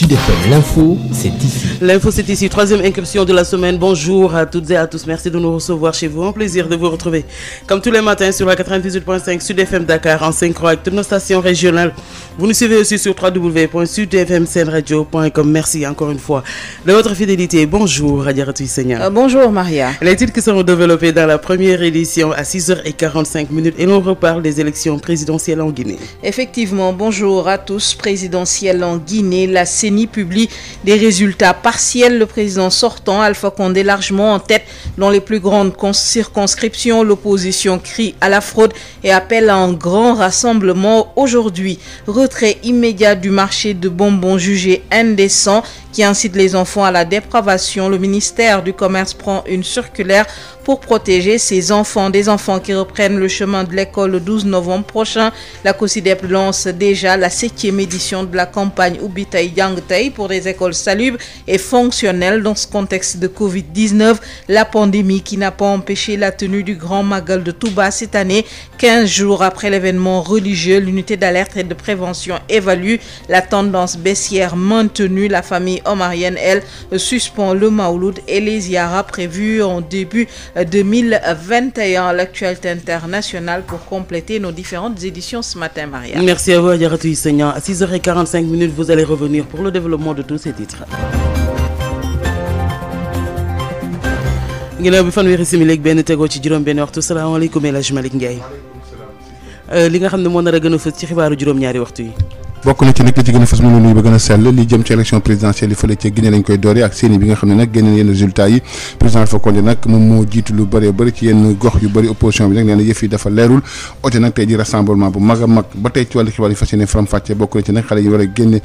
Sud FM, l'info, c'est ici. L'info, c'est ici. Troisième incursion de la semaine. Bonjour à toutes et à tous. Merci de nous recevoir chez vous. Un plaisir de vous retrouver. Comme tous les matins sur la 98.5 Sud FM Dakar en synchro avec toutes nos stations régionales. Vous nous suivez aussi sur www.sudfmsenradio.com. Merci encore une fois de votre fidélité. Bonjour, Adjaratou Seigneur. Bonjour, Maria. Les titres qui seront développés dans la première édition à 6h45 et l'on reparle des élections présidentielles en Guinée. Effectivement, bonjour à tous. Présidentielle en Guinée, la CENI publie des résultats partiels. Le président sortant, Alpha Condé, largement en tête dans les plus grandes circonscriptions. L'opposition crie à la fraude et appelle à un grand rassemblement aujourd'hui. Retrait immédiat du marché de bonbons jugé indécent qui incite les enfants à la dépravation. Le ministère du Commerce prend une circulaire pour protéger ces enfants, des enfants qui reprennent le chemin de l'école le 12 novembre prochain. La COSYDEP lance déjà la 7e édition de la campagne Ubbi Tay Jàng Tay pour des écoles salubres et fonctionnelles dans ce contexte de Covid-19. La pandémie qui n'a pas empêché la tenue du Grand Magal de Touba cette année. 15 jours après l'événement religieux, l'unité d'alerte et de prévention évalue la tendance baissière maintenue. La famille omarienne, elle, suspend le Maouloud et les ziyaras prévus en début 2021. L'actualité internationale pour compléter nos différentes éditions ce matin, Maria. Merci à vous, Adjaratou Seigneur. À 6h45, vous allez revenir pour le développement de tous ces titres. ginnaaw bi fanweeri simili ak benn tegoo ci juróom-benn waxtu. salaamaaleykum El Hadj Malick Ndiaye. li nga xam ne moo nar a gën a fës ci xibaaru juróom-ñaari waxtu yi. bokk na ci nag li ci gën a fës mu nuyu ba gën a sell li jëm ci élection présidentielle yi fële ca Guinée lañ koy doore ak seeni bi nga xam ne nag génne yenn résultats yi président Alpha Condé nag moom moo jiitu lu bëree bëri ci yenn gox yu bëri opposition bi nag nee na yëf yi dafa leerul oote nag tey ji rassemblement bu mag a mag ba tey ci wàllu xibaar yi fas yéene faram-fàcce bokk na ci nag xale yi war a génne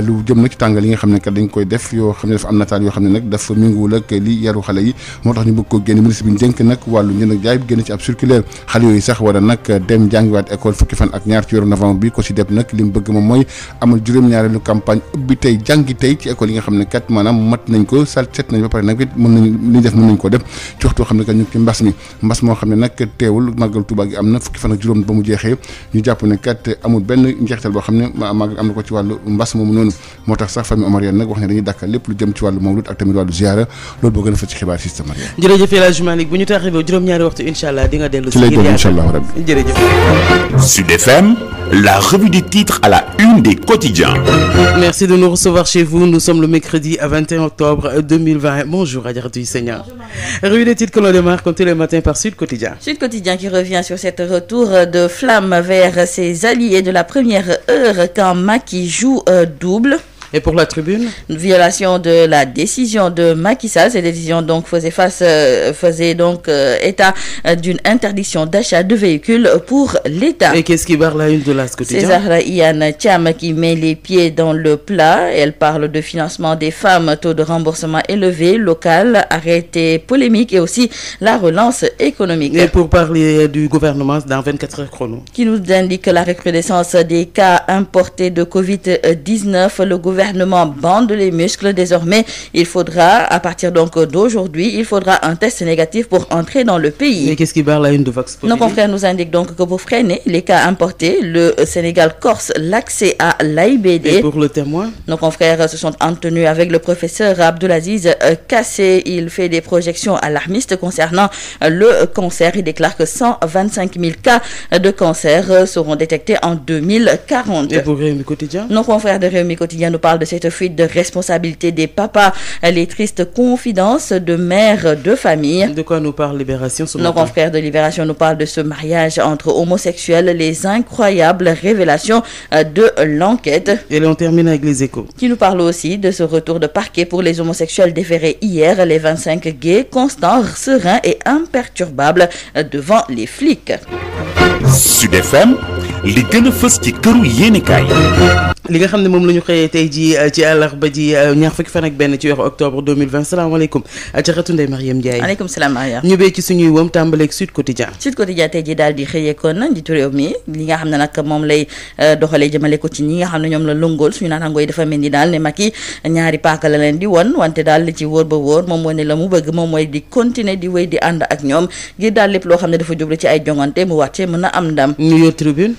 lu jëm nag ci tàngal yi nga xam ne kat dañ koy def yoo xam ne dafa am nataal yoo xam ne nag dafa minguwul ak li yaru xale yi moo tax ñu bëgg ko génne ministre bi ñu dénk nag wàllu njënd ak jaay bi génn ci ab circulaire xale yooyu sax war a nag dem jàngiwaat école fukki fan ak ñaar ci weeru novembre bi ko si def nag li mu bëgg moom mooy amal ñaareelu campagne ubbi tey jàngi tey ci école yi nga xam ne kat maanaam mat nañ ko set nañ ba pare nag it mën nañ li ñu def mën nañ ko def ci waxtu xam ne kat ñu ci mbas moo xam ne nag teewul màggal Tuuba gi am na fukki fan ak juróom ba mu jeexee ñu jàpp ne kat amul benn njeexital boo xam ne màggal am na ko ci wàllu mbas moomu noonu moo tax sax famille omarienne nag wax ne dañuy dàkkal lépp lu jëm ci wàllu mawlud ak tamit wàllu ziara loolu boo gën a fa ci xibaar système jërëjëf El Hadj Malick bu ñu taxee ba juróom-ñaari waxtu incha allah di nga dellu ci lay doon incha allah rabbi jërëjëf. Sud FM, la revue des titres à la une des quotidiens. Merci de nous recevoir chez vous. Nous sommes le mercredi à 21 octobre 2020. Bonjour Adjaratou Seigneur. Revue des titres que l'on démarre comme tous les matins par Sud Quotidien. Sud Quotidien qui revient sur cet retour de flamme vers ses alliés de la première heure quand Macky joue double. Et pour la Tribune, violation de la décision de Macky Sall. Cette décision donc faisait état d'une interdiction d'achat de véhicules pour l'État. Et qu'est-ce qui barre la une de l'As Quotidien? César Iyane Thiam qui met les pieds dans le plat. Elle parle de financement des femmes, taux de remboursement élevé, local, arrêté polémique et aussi la relance économique. Et pour parler du gouvernement dans 24 heures chrono, qui nous indique la recrudescence des cas importés de Covid-19. Le gouvernement bande les muscles désormais. Il faudra, à partir donc d'aujourd'hui, un test négatif pour entrer dans le pays. Mais qu'est-ce qui barre la une de Vox Populi? Nos confrères nous indiquent donc que pour freiner les cas importés, le Sénégal corse l'accès à l'AIBD. Et pour le Témoin, nos confrères se sont entretenus avec le professeur Abdelaziz Kassé. Il fait des projections alarmistes concernant le cancer. Il déclare que 125 000 cas de cancer seront détectés en 2040. Et pour Réumi Quotidien, nos confrères de Réumi Quotidien nous parle de cette fuite de responsabilité des papas, les tristes confidences de mères de famille. De quoi nous parle Libération ce matin? Nos confrères de Libération nous parlent de ce mariage entre homosexuels, les incroyables révélations de l'enquête. Et on termine avec les Échos, qui nous parle aussi de ce retour de parquet pour les homosexuels déférés hier. Les 25 gays constants, sereins et imperturbables devant les flics. Sud FM, li gën a fës ci këru yéenekaay. li nga xam ne moom la ñu xëyee tey ji ci àllarba ji ñaar fukki fan ak benn ci weeru octobre 2020. salaamaaleykum Ajaratu Ndeye Mariam Ndiaye. maaleykum salaam Maria. ñu bee ci suñuy wëm tàmbaleeg Sud Quotidien. Sud Quotidien tey ji daal di xëyee kon njiitu réew mi li nga xam ne nag moom lay doxalee jëmale ko ci ñi nga xam ne ñoom la lëngool suñu naataangoo yi dafa mel ni daal ne Macky ñaari paaka la leen di won wante daal li ci wóor ba wóor moom mooy ne la mu bëgg moom mooy di continuer di wéy di ànd ak ñoom ngir daal lépp loo xam ne dafa jublu ci ay jongante mu wàcce mën a am ndam. New York Tribune.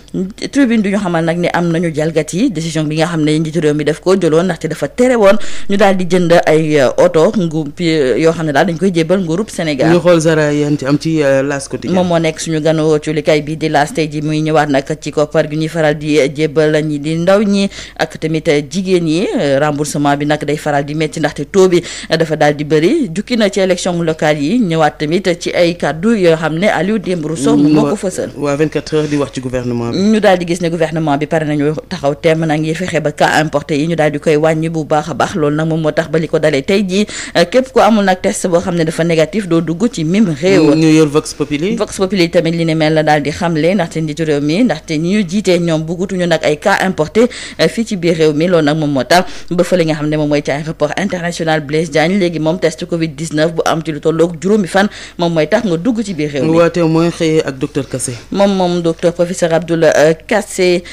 tribune du ñu xamal nag ne am nañu jalgati décision bi nga xam ne njiitu réew mi def ko jëloon ndaxte dafa tere woon ñu daal di jënd ay oto yoo xam ne daal dañ koy jébal nguurub Sénégal. ñu xool Zara yéen ci am ci L'As quotidien. moom moo nekk suñu ganu culikay bi di L'As tey ji muy ñëwaat nag ci koppar gi ñuy faral di jébal ñi di ndaw ñi ak tamit jigéen ñi remboursement bi nag day faral di métti ndaxte taux bi dafa daal di bëri jukki na ci élection locale yi ñëwaat tamit ci ay kaddu yoo xam ne Aliou Dembourou Sow moo ko fësal. waa 24 heures di wax ci gouvernement bi. ñu daal di gis ne gouvernement bi pare nañu taxaw temm na ngir fexe ba cas importé yi ñu daal di koy wàññi bu baax a baax loolu nag moom moo tax ba li ko dalee tey jii képp ku amul nag test boo xam ne dafa négatif doo dugg ci mim réew. ñu yor Vox Populi. Vox Populi tamit li ne mel la daal di xamle ndaxte njiitu réew mi ndaxte ñi ñu jiitee ñoom buggutuñu nag ay cas importé fii ci biir réew mi loolu nag moom moo tax ba fa li nga xam ne moom mooy ci aéroport international Blaise Diagne léegi moom test Covid 19 bu am ci lu tolloog juróomi fan moom mooy tax nga dugg ci biir réew mi. waaw mooy xëyee ak docteur Kassé. moom docteur professeur Abdoul Kassé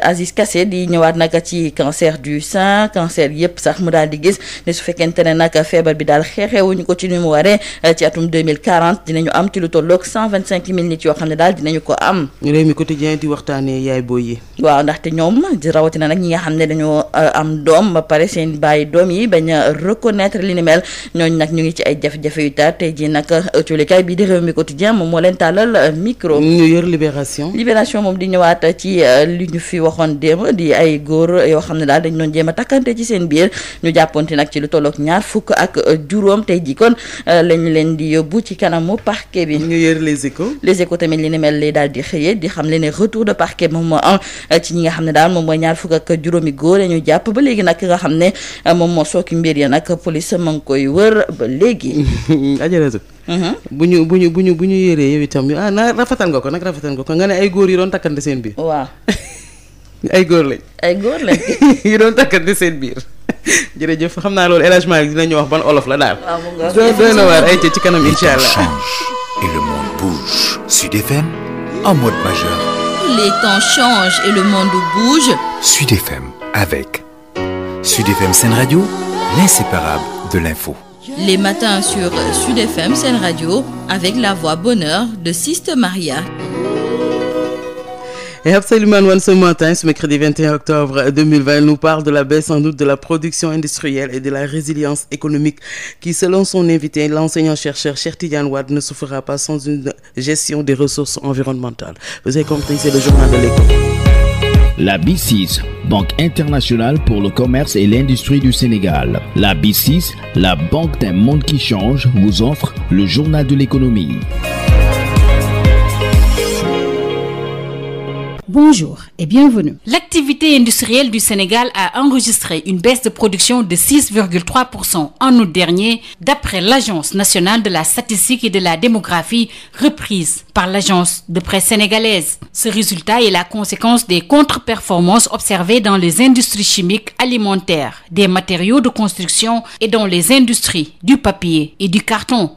Aziz Kassé di ñëwaat nag ci cancer du sein cancer yëpp sax mu daal di gis ne su fekkente ne nag feebar bi daal xeexeewuñu ko ci ni mu waree ci atum 2040 dinañu am ci lu tolloog 125 000 nit yoo xam ne daal dinañu ko am. réew mi quotidien di waxtaanee yaay booy yi. waaw ndaxte ñoom di rawatina nag ñi nga xam ne dañoo am doom ba pare seen bàyyi doom yi bañ a reconnaître li ni mel ñooñu nag ñu ngi ci ay jafe-jafe yu tar tey jii nag cuulikaay bii di réew mi quotidien moom moo leen tàllal micro. ñu yor libération. moom di ñëwaat ci li ñu fi waxoon démb di ay góor yoo xam ne daal dañ doon jéem a takkante ci seen biir ñu jàpponte nag ci lu tolloog 20 tey jii kon lañu leen di yóbbu ci kanamu parquet bi. ñu yor les échos tamit li ni mel lay daal di xëyee di xam le ne retour de parquet moom moo am ci ñi nga xam ne daal moom mooy 20 góor ñu jàpp ba léegi nag nga xam ne moom moo sooki mbir ya nag police ma ngi koy wër ba léegi. ajaratu. bu ñu yéree yow itam na rafetal nga ko nga ne ay góor yi doon takkante seen biir. waaw. ay góor lañ. yi doon takkante seen biir. jërëjëf xam naa loolu élagement yi dinañu wax ban olof la daal. doy na waar ay ci kanam incha allah. change et le monde bouge. Sud FM en mode majeur. Les temps changent et le monde bouge. Sud FM avec Sud FM Sen Radio, l'inséparable de l'info. Les matins sur Sud FM Sen Radio avec la voix bonheur de Siste Maria. Et Absolument One ce matin, ce mercredi 21 octobre 2020, nous parle de la baisse en août de la production industrielle et de la résilience économique qui, selon son invité, l'enseignant-chercheur Cheikh Tidiane Wade, ne se fera pas sans une gestion des ressources environnementales. Vous avez compris, c'est le journal de l'école. La BICIS, Banque internationale pour le commerce et l'industrie du Sénégal. La BICIS, la banque d'un monde qui change, vous offre le journal de l'économie. Bonjour et bienvenue. L'activité industrielle du Sénégal a enregistré une baisse de production de 6,3% en août dernier, d'après l'Agence nationale de la statistique et de la démographie, reprise par l'agence de presse sénégalaise. Ce résultat est la conséquence des contre-performances observées dans les industries chimiques, alimentaires, des matériaux de construction et dans les industries du papier et du carton.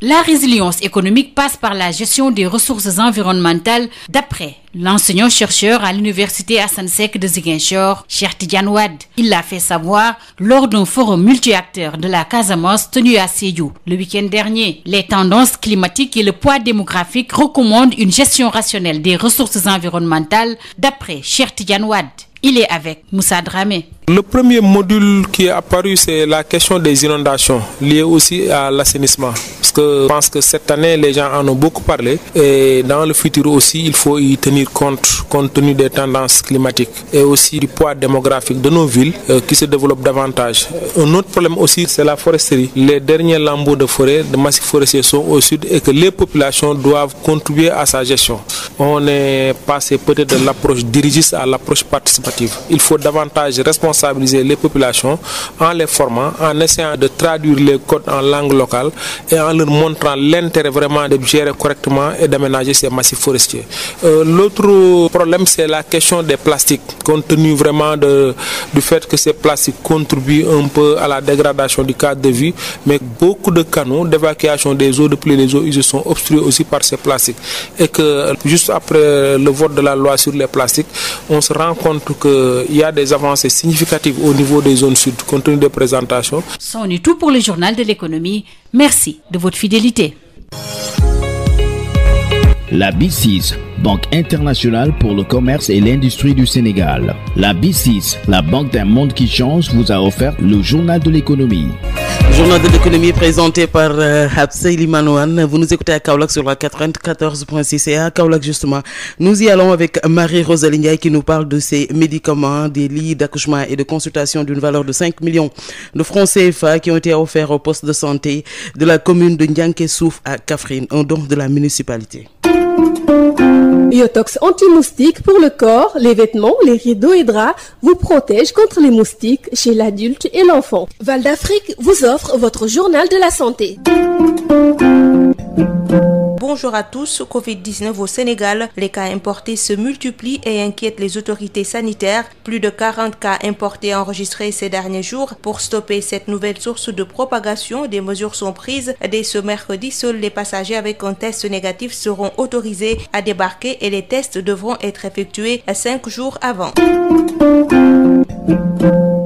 La résilience économique passe par la gestion des ressources environnementales, d'après l'enseignant-chercheur à l'université Assane Seck de Ziguinchor, Cheikh Tidiane Wade. Il l'a fait savoir lors d'un forum multi-acteurs de la Casamance tenu à Sédhiou le week-end dernier. Les tendances climatiques et le poids démographique recommandent une gestion rationnelle des ressources environnementales, d'après Cheikh Tidiane Wade. Il est avec Moussa Dramé. Le premier module qui est apparu, c'est la question des inondations, liées aussi à l'assainissement. Parce que je pense que cette année, les gens en ont beaucoup parlé. Et dans le futur aussi, il faut y tenir compte tenu des tendances climatiques et aussi du poids démographique de nos villes qui se développent davantage. Un autre problème aussi, c'est la foresterie. Les derniers lambeaux de forêt, de massifs forestiers sont au sud et que les populations doivent contribuer à sa gestion. On est passé peut-être de l'approche dirigiste à l'approche participative. Il faut davantage responsabiliser les populations en les formant, en essayant de traduire les codes en langue locale et en leur montrant l'intérêt vraiment de gérer correctement et d'aménager ces massifs forestiers. L'autre problème, c'est la question des plastiques, compte tenu vraiment du fait que ces plastiques contribuent un peu à la dégradation du cadre de vie, mais beaucoup de canaux d'évacuation des eaux de pluie et des eaux usées sont obstrués aussi par ces plastiques. Et que juste après le vote de la loi sur les plastiques, on se rend compte qu'il y a des avancées significatives au niveau des zones sud, compte tenu des présentations. C'en est tout pour le journal de l'économie. Merci de votre fidélité. La BICIS, Banque internationale pour le commerce et l'industrie du Sénégal. La BICIS, la banque d'un monde qui change, vous a offert le journal de l'économie. Journal de l'économie présenté par Habseili Manouane. Vous nous écoutez à Kaolack sur la 94.6 et à Kaolack justement. Nous y allons avec Marie-Rosalie Ndiaye qui nous parle de ces médicaments, des lits d'accouchement et de consultation d'une valeur de 5 millions de francs CFA qui ont été offerts au poste de santé de la commune de Ndianké-Souf à Kaffrine, un don de la municipalité. Yotox anti-moustique pour le corps, les vêtements, les rideaux et draps vous protège contre les moustiques chez l'adulte et l'enfant. Val d'Afrique vous offre votre journal de la santé. Bonjour à tous. Covid-19 au Sénégal, les cas importés se multiplient et inquiètent les autorités sanitaires. Plus de 40 cas importés enregistrés ces derniers jours. Pour stopper cette nouvelle source de propagation, des mesures sont prises. Dès ce mercredi, seuls les passagers avec un test négatif seront autorisés à débarquer et les tests devront être effectués 5 jours avant.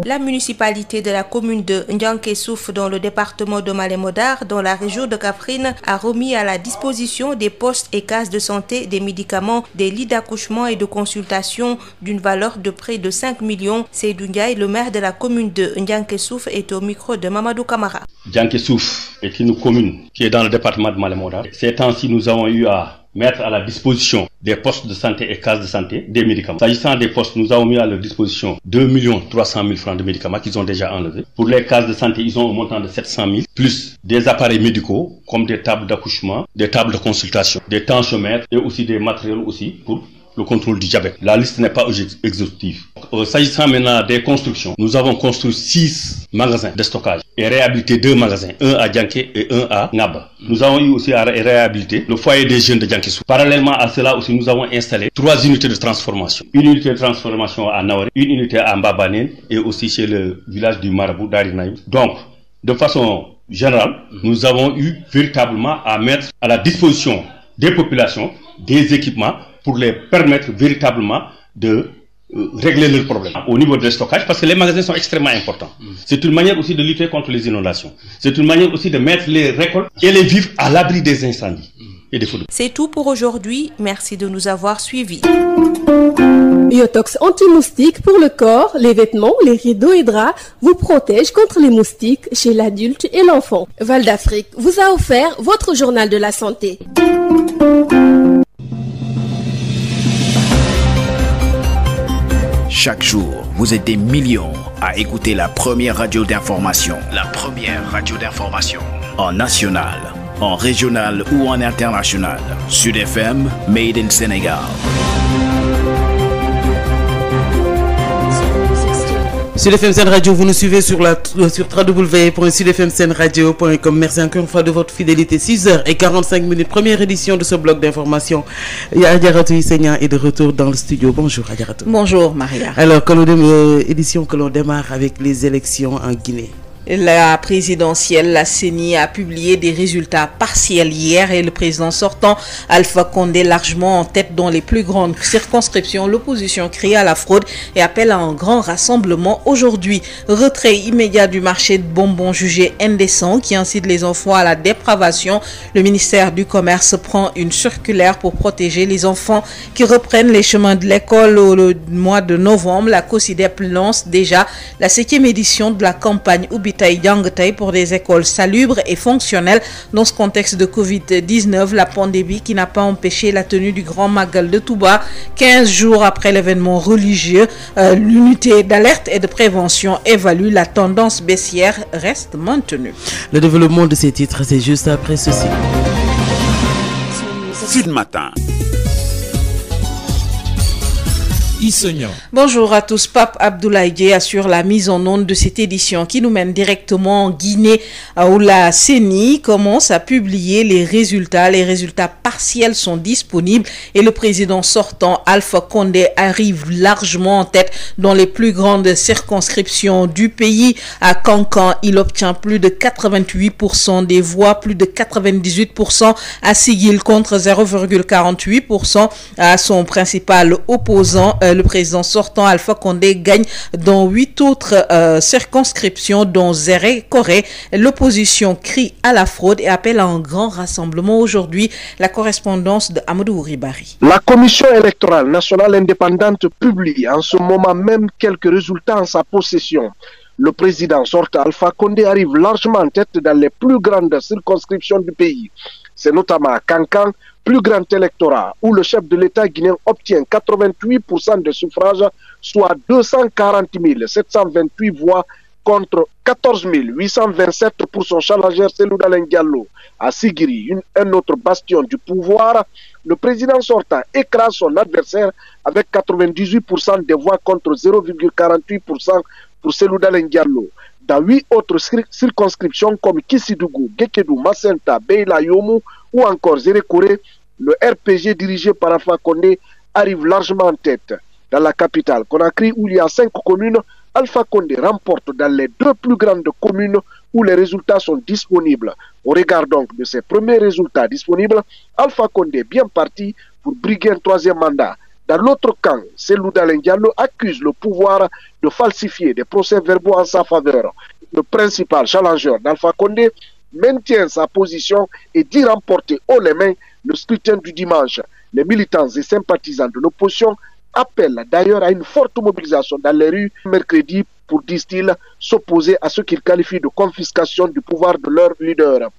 La municipalité de la commune de Ndianké-Souf dans le département de Malem Hodar, dans la région de Kaffrine, a remis à la disposition des postes et cases de santé, des médicaments, des lits d'accouchement et de consultation d'une valeur de près de 5 millions. Seydou Ndiaye, le maire de la commune de Ndianké-Souf, est au micro de Mamadou Camara. Ndianké-Souf est une commune qui est dans le département de Malem Hodar. Ces temps-ci, nous avons eu à mettre à la disposition des postes de santé et cases de santé des médicaments. S'agissant des postes, nous avons mis à leur disposition 2 300 000 francs de médicaments qu'ils ont déjà enlevés. Pour les cases de santé, ils ont un montant de 700 000, plus des appareils médicaux comme des tables d'accouchement, des tables de consultation, des tensiomètres et aussi des matériels aussi pour le contrôle du diabète. La liste n'est pas exhaustive. S'agissant maintenant des constructions, nous avons construit 6 magasins de stockage et réhabilité 2 magasins, un à Ndianké et un à Ngaba. Nous avons eu aussi à réhabiliter le foyer des jeunes de Ndianké-Souf. Parallèlement à cela aussi, nous avons installé 3 unités de transformation. Une unité de transformation à Naoré, une unité à Mbabanen et aussi chez le village du Marabout d'Arinaï. Donc, de façon générale, nous avons eu véritablement à mettre à la disposition des populations des équipements pour les permettre véritablement de régler leurs problèmes au niveau de stockage, parce que les magasins sont extrêmement importants. C'est une manière aussi de lutter contre les inondations. C'est une manière aussi de mettre les récoltes et les vivres à l'abri des incendies et des feux. C'est tout pour aujourd'hui. Merci de nous avoir suivis. Yotox anti-moustique pour le corps, les vêtements, les rideaux et draps vous protège contre les moustiques chez l'adulte et l'enfant. Val d'Afrique vous a offert votre journal de la santé. Chaque jour, vous êtes des millions à écouter la première radio d'information. La première radio d'information. En national, en régional ou en international. Sud FM, Made in Sénégal. Sud FM Sen Radio, vous nous suivez sur www.sudfmsenradio.com. Merci encore une fois de votre fidélité. 6h45, première édition de ce bloc d'information. Adjaratou Issegna est de retour dans le studio. Bonjour Adjaratou. Bonjour Maria. Alors, édition que l'on démarre avec les élections en Guinée. La présidentielle, la CENI, a publié des résultats partiels hier et le président sortant, Alpha Condé, largement en tête dans les plus grandes circonscriptions. L'opposition crie à la fraude et appelle à un grand rassemblement aujourd'hui. Retrait immédiat du marché de bonbons jugé indécent qui incite les enfants à la dépravation. Le ministère du Commerce prend une circulaire pour protéger les enfants qui reprennent les chemins de l'école au mois de novembre. La COSIDEP lance déjà la 7e édition de la campagne Ubitaï pour des écoles salubres et fonctionnelles. Dans ce contexte de Covid-19, la pandémie qui n'a pas empêché la tenue du Grand Magal de Touba, 15 jours après l'événement religieux, l'unité d'alerte et de prévention évalue la tendance baissière reste maintenue. Le développement de ces titres, c'est juste après ceci. Sud Matin. Bonjour à tous. Pape Abdoulaye Dièye assure la mise en onde de cette édition qui nous mène directement en Guinée où la CENI commence à publier les résultats. Les résultats partiels sont disponibles et le président sortant Alpha Condé arrive largement en tête dans les plus grandes circonscriptions du pays. À Kankan, il obtient plus de 88% des voix, plus de 98% à Sigil contre 0,48% à son principal opposant le président sortant Alpha Condé gagne dans 8 autres circonscriptions dont Zéré-Corée. L'opposition crie à la fraude et appelle à un grand rassemblement aujourd'hui. La correspondance de Amadou Ribari. La commission électorale nationale indépendante publie en ce moment même quelques résultats en sa possession. Le président sortant Alpha Condé arrive largement en tête dans les plus grandes circonscriptions du pays. C'est notamment à Kankan, plus grand électorat, où le chef de l'État guinéen obtient 88% des suffrages, soit 240 728 voix contre 14 827 pour son challenger Cellou Dalein Diallo. À Sigiri, un autre bastion du pouvoir, le président sortant écrase son adversaire avec 98% des voix contre 0,48% pour Cellou Dalein Diallo. Dans 8 autres circonscriptions comme Kissidougou, Gekedou, Macenta, Beila, Yomu ou encore Zéré-Corée, le RPG dirigé par Alpha Condé arrive largement en tête. Dans la capitale Conakry, où il y a 5 communes, Alpha Condé remporte dans les 2 plus grandes communes où les résultats sont disponibles. Au regard donc de ces premiers résultats disponibles, Alpha Condé est bien parti pour briguer un 3e mandat. Dans l'autre camp, Cellou Dalein Diallo accuse le pouvoir de falsifier des procès-verbaux en sa faveur. Le principal challenger d'Alpha Condé maintient sa position et dit remporter haut les mains le scrutin du dimanche. Les militants et sympathisants de l'opposition appellent d'ailleurs à une forte mobilisation dans les rues mercredi pour, disent-ils, s'opposer à ce qu'ils qualifient de confiscation du pouvoir de leur leader.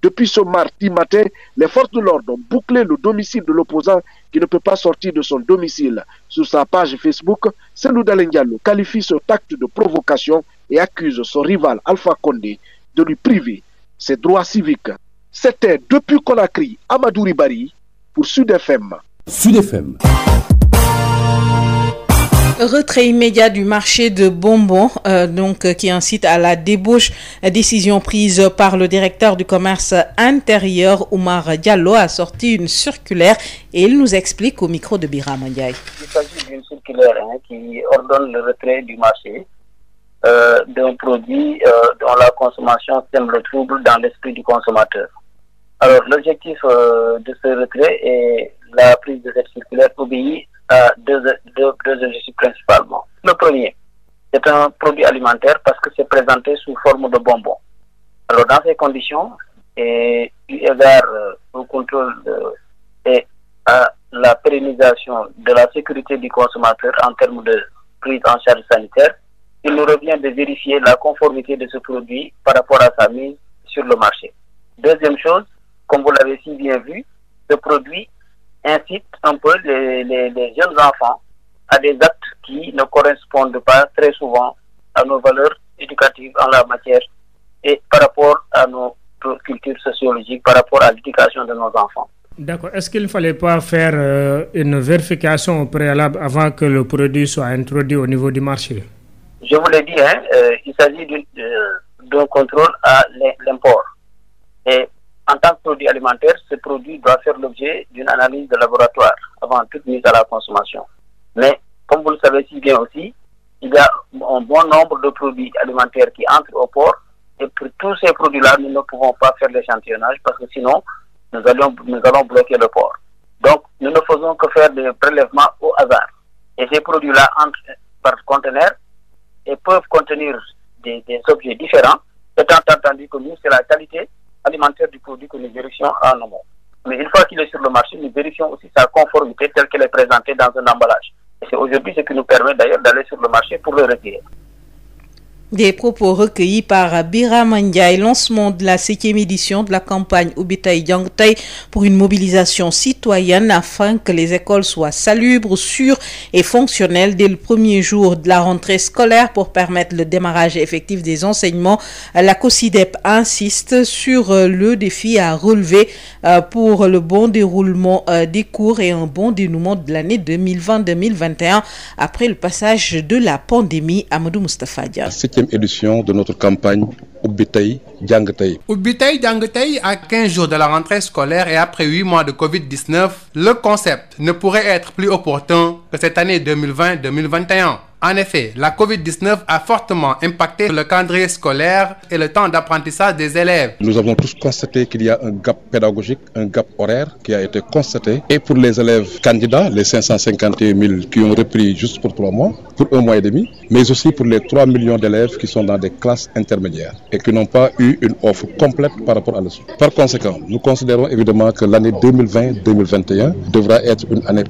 Depuis ce mardi matin, les forces de l'ordre ont bouclé le domicile de l'opposant qui ne peut pas sortir de son domicile. Sur sa page Facebook, Cellou Dalein Diallo qualifie cet acte de provocation et accuse son rival Alpha Condé de lui priver ses droits civiques. C'était depuis Conakry, Amadou Ribari pour Sud FM. Sud FM. Retrait immédiat du marché de bonbons, qui incite à la débauche. Décision prise par le directeur du commerce intérieur, Oumar Diallo, a sorti une circulaire et il nous explique au micro de Birama Ndiaye. Il s'agit d'une circulaire qui ordonne le retrait du marché d'un produit dont la consommation sème le trouble dans l'esprit du consommateur. Alors l'objectif de ce retrait et la prise de cette circulaire obéit à deux objectifs principalement. Le premier, c'est un produit alimentaire parce que c'est présenté sous forme de bonbons. Alors dans ces conditions, et eu égard au contrôle et à la pérennisation de la sécurité du consommateur en termes de prise en charge sanitaire, il nous revient de vérifier la conformité de ce produit par rapport à sa mise sur le marché. Deuxième chose, comme vous l'avez si bien vu, ce produit incite un peu les jeunes enfants à des actes qui ne correspondent pas très souvent à nos valeurs éducatives en la matière et par rapport à nos cultures sociologiques, par rapport à l'éducation de nos enfants. D'accord. Est-ce qu'il ne fallait pas faire une vérification au préalable avant que le produit soit introduit au niveau du marché? Je vous l'ai dit, il s'agit d'un contrôle à l'import. Et en tant que produit alimentaire, ce produit doit faire l'objet d'une analyse de laboratoire avant toute mise à la consommation. Mais, comme vous le savez si bien aussi, il y a un bon nombre de produits alimentaires qui entrent au port et pour tous ces produits-là, nous ne pouvons pas faire l'échantillonnage parce que sinon, nous allons bloquer le port. Donc, nous ne faisons que faire des prélèvements au hasard. Et ces produits-là entrent par conteneur et peuvent contenir des objets différents, étant entendu que nous, c'est la qualité alimentaire du produit que nous vérifions en amont. Mais une fois qu'il est sur le marché, nous vérifions aussi sa conformité telle qu'elle est présentée dans un emballage. Et c'est aujourd'hui ce qui nous permet d'ailleurs d'aller sur le marché pour le retirer. Des propos recueillis par Birama Ndiaye, lancement de la 7e édition de la campagne Ubitaï Diangtay pour une mobilisation citoyenne afin que les écoles soient salubres, sûres et fonctionnelles dès le premier jour de la rentrée scolaire pour permettre le démarrage effectif des enseignements. La COSIDEP insiste sur le défi à relever pour le bon déroulement des cours et un bon dénouement de l'année 2020-2021 après le passage de la pandémie. Amadou Moustapha Dia. Édition de notre campagne Ubitaï Diangtay. Ubitaï Diangtay à 15 jours de la rentrée scolaire et après 8 mois de Covid-19, le concept ne pourrait être plus opportun que cette année 2020-2021. En effet, la Covid-19 a fortement impacté le calendrier scolaire et le temps d'apprentissage des élèves. Nous avons tous constaté qu'il y a un gap pédagogique, un gap horaire qui a été constaté. Et pour les élèves candidats, les 551 000 qui ont repris juste pour 3 mois, pour 1 mois et demi, mais aussi pour les 3 millions d'élèves qui sont dans des classes intermédiaires et qui n'ont pas eu une offre complète par rapport à la suite. Par conséquent, nous considérons évidemment que l'année 2020-2021 devra être une année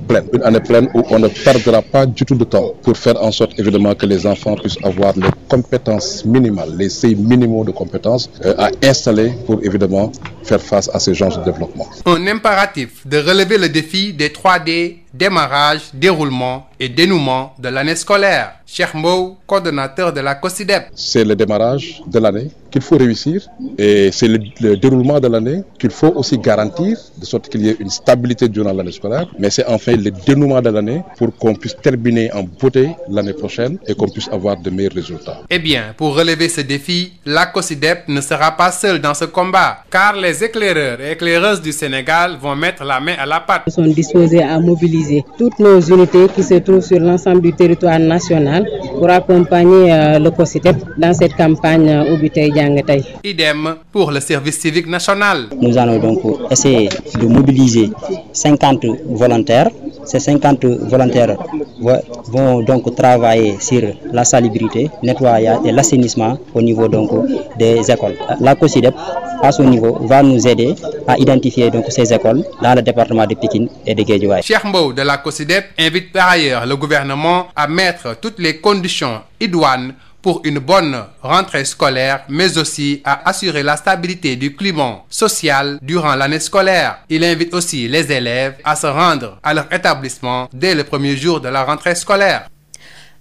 pleine où on ne perdra pas du tout de temps pour faire en sorte évidemment que les enfants puissent avoir les compétences minimales, les seuils minimaux de compétences à installer pour évidemment faire face à ces genres de développement. Un impératif de relever le défi des 3D, démarrage, déroulement et dénouement de l'année scolaire. Cheikh Mbow, coordonnateur de la COSYDEP. C'est le démarrage de l'année qu'il faut réussir et c'est le déroulement de l'année qu'il faut aussi garantir de sorte qu'il y ait une stabilité durant l'année scolaire, mais c'est enfin le dénouement de l'année pour qu'on puisse terminer en beauté l'année prochaine et qu'on puisse avoir de meilleurs résultats. Eh bien, pour relever ce défi, la COSYDEP ne sera pas seule dans ce combat, car les éclaireurs et éclaireuses du Sénégal vont mettre la main à la pâte. Nous sommes disposés à mobiliser toutes nos unités qui se trouvent sur l'ensemble du territoire national pour accompagner le COSYDEP dans cette campagne Ubitey Jangatay. Idem pour le service civique national. Nous allons donc essayer de mobiliser 50 volontaires. Ces 50 volontaires vont donc travailler sur la salubrité, nettoyage et l'assainissement au niveau donc des écoles. La COSYDEP, à ce niveau, va nous aider à identifier donc ces écoles dans le département de Pikine et de Guédiawaye. Cheikh Mbow de la COSYDEP invite par ailleurs le gouvernement à mettre toutes les conditions idoines pour une bonne rentrée scolaire, mais aussi à assurer la stabilité du climat social durant l'année scolaire. Il invite aussi les élèves à se rendre à leur établissement dès le premier jour de la rentrée scolaire.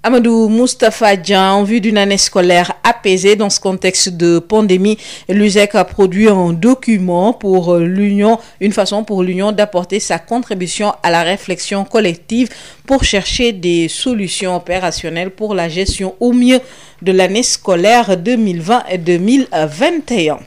Amadou Moustapha Dian, en vue d'une année scolaire apaisée dans ce contexte de pandémie, l'USEC a produit un document pour l'Union, une façon pour l'Union d'apporter sa contribution à la réflexion collective pour chercher des solutions opérationnelles pour la gestion au mieux de l'année scolaire 2020 et 2021.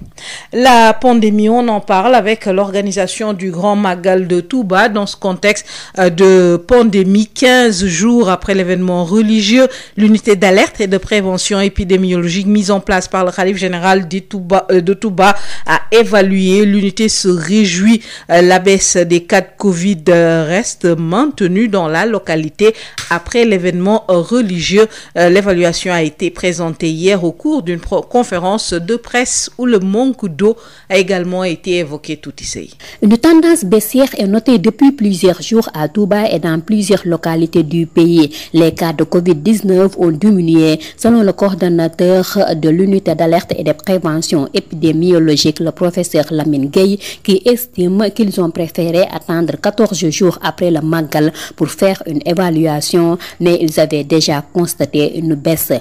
La pandémie, on en parle avec l'organisation du Grand Magal de Touba dans ce contexte de pandémie. 15 jours après l'événement religieux, l'unité d'alerte et de prévention épidémiologique mise en place par le khalife général de Touba a évalué. L'unité se réjouit. La baisse des cas de Covid reste maintenue dans la localité après l'événement religieux. L'évaluation a été présentée hier au cours d'une conférence de presse où le manque d'eau a également été évoqué. Tout ici. Une tendance baissière est notée depuis plusieurs jours à Touba et dans plusieurs localités du pays. Les cas de Covid-19 ont diminué selon le coordonnateur de l'unité d'alerte et de prévention épidémiologique, le professeur Lamine Gueye, qui estime qu'ils ont préféré attendre 14 jours après le Magal pour faire une évaluation, mais ils avaient déjà constaté une baisse.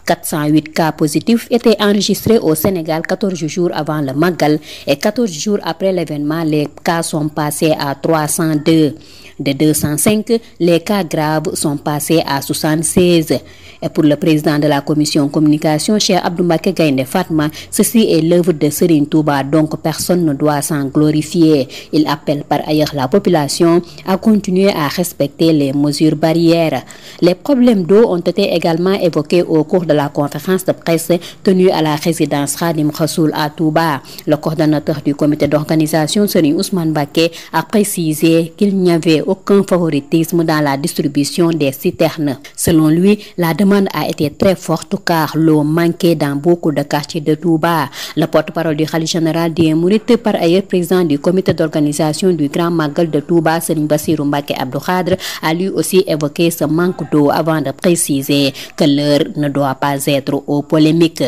408 cas positifs étaient enregistrés au Sénégal 14 jours avant le Magal et 14 jours après l'événement, les cas sont passés à 302. De 205, les cas graves sont passés à 76. Et pour le président de la commission communication, Cheikh Abdou Mbacké Gaïndé Fatma, ceci est l'œuvre de Serigne Touba, donc personne ne doit s'en glorifier. Il appelle par ailleurs la population à continuer à respecter les mesures barrières. Les problèmes d'eau ont été également évoqués au cours de la conférence de presse tenue à la résidence Khadim Rassoul à Touba. Le coordonnateur du comité d'organisation, Serigne Ousmane Mbacké, a précisé qu'il n'y avait aucun favoritisme dans la distribution des citernes. Selon lui, la demande a été très forte car l'eau manquait dans beaucoup de quartiers de Touba. Le porte-parole du khalife général des Mourides, par ailleurs président du comité d'organisation du Grand Magal de Touba, Serigne Bassirou Mbacké Abdou Khadre, a lui aussi évoqué ce manque d'eau avant de préciser que l'heure ne doit pas être aux polémiques.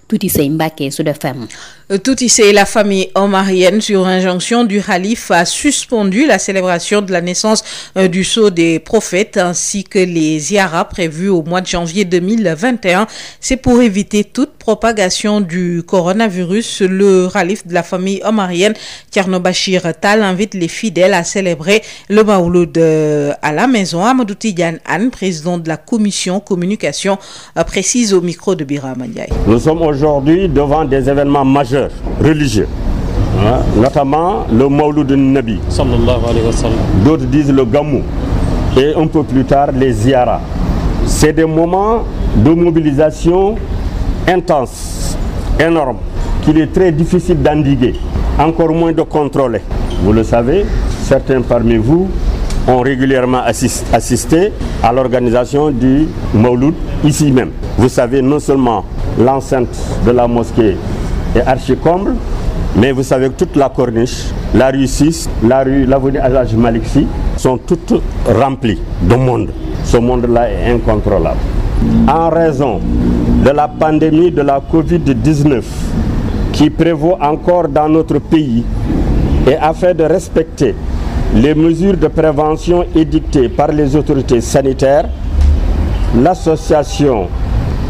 Tout ici, Mbacké, Sud FM. Tout ici, la famille omarienne, sur injonction du khalife, a suspendu la célébration de la naissance du sceau des prophètes ainsi que les ziyaras prévus au mois de janvier 2021. C'est pour éviter toute propagation du coronavirus. Le khalife de la famille omarienne, Thierno Bachir Tall, invite les fidèles à célébrer le Mawlud à la maison. Amadou Tidiane Anne, président de la commission communication, précise au micro de Birama Ndiaye. Nous sommes aujourd'hui devant des événements majeurs religieux, notamment le Mawlud Nabi, d'autres disent le Gamou, et un peu plus tard les Ziyaras. C'est des moments de mobilisation intense, énorme, qu'il est très difficile d'endiguer, encore moins de contrôler. Vous le savez, certains parmi vous ont régulièrement assisté à l'organisation du Mawlud ici même. Vous savez, non seulement l'enceinte de la mosquée est archi-comble, mais vous savez que toute la corniche, la rue 6, l'avenue Alhaji Malick Sy sont toutes remplies de monde. Ce monde-là est incontrôlable. En raison de la pandémie de la Covid-19 qui prévaut encore dans notre pays et afin de respecter les mesures de prévention édictées par les autorités sanitaires, l'association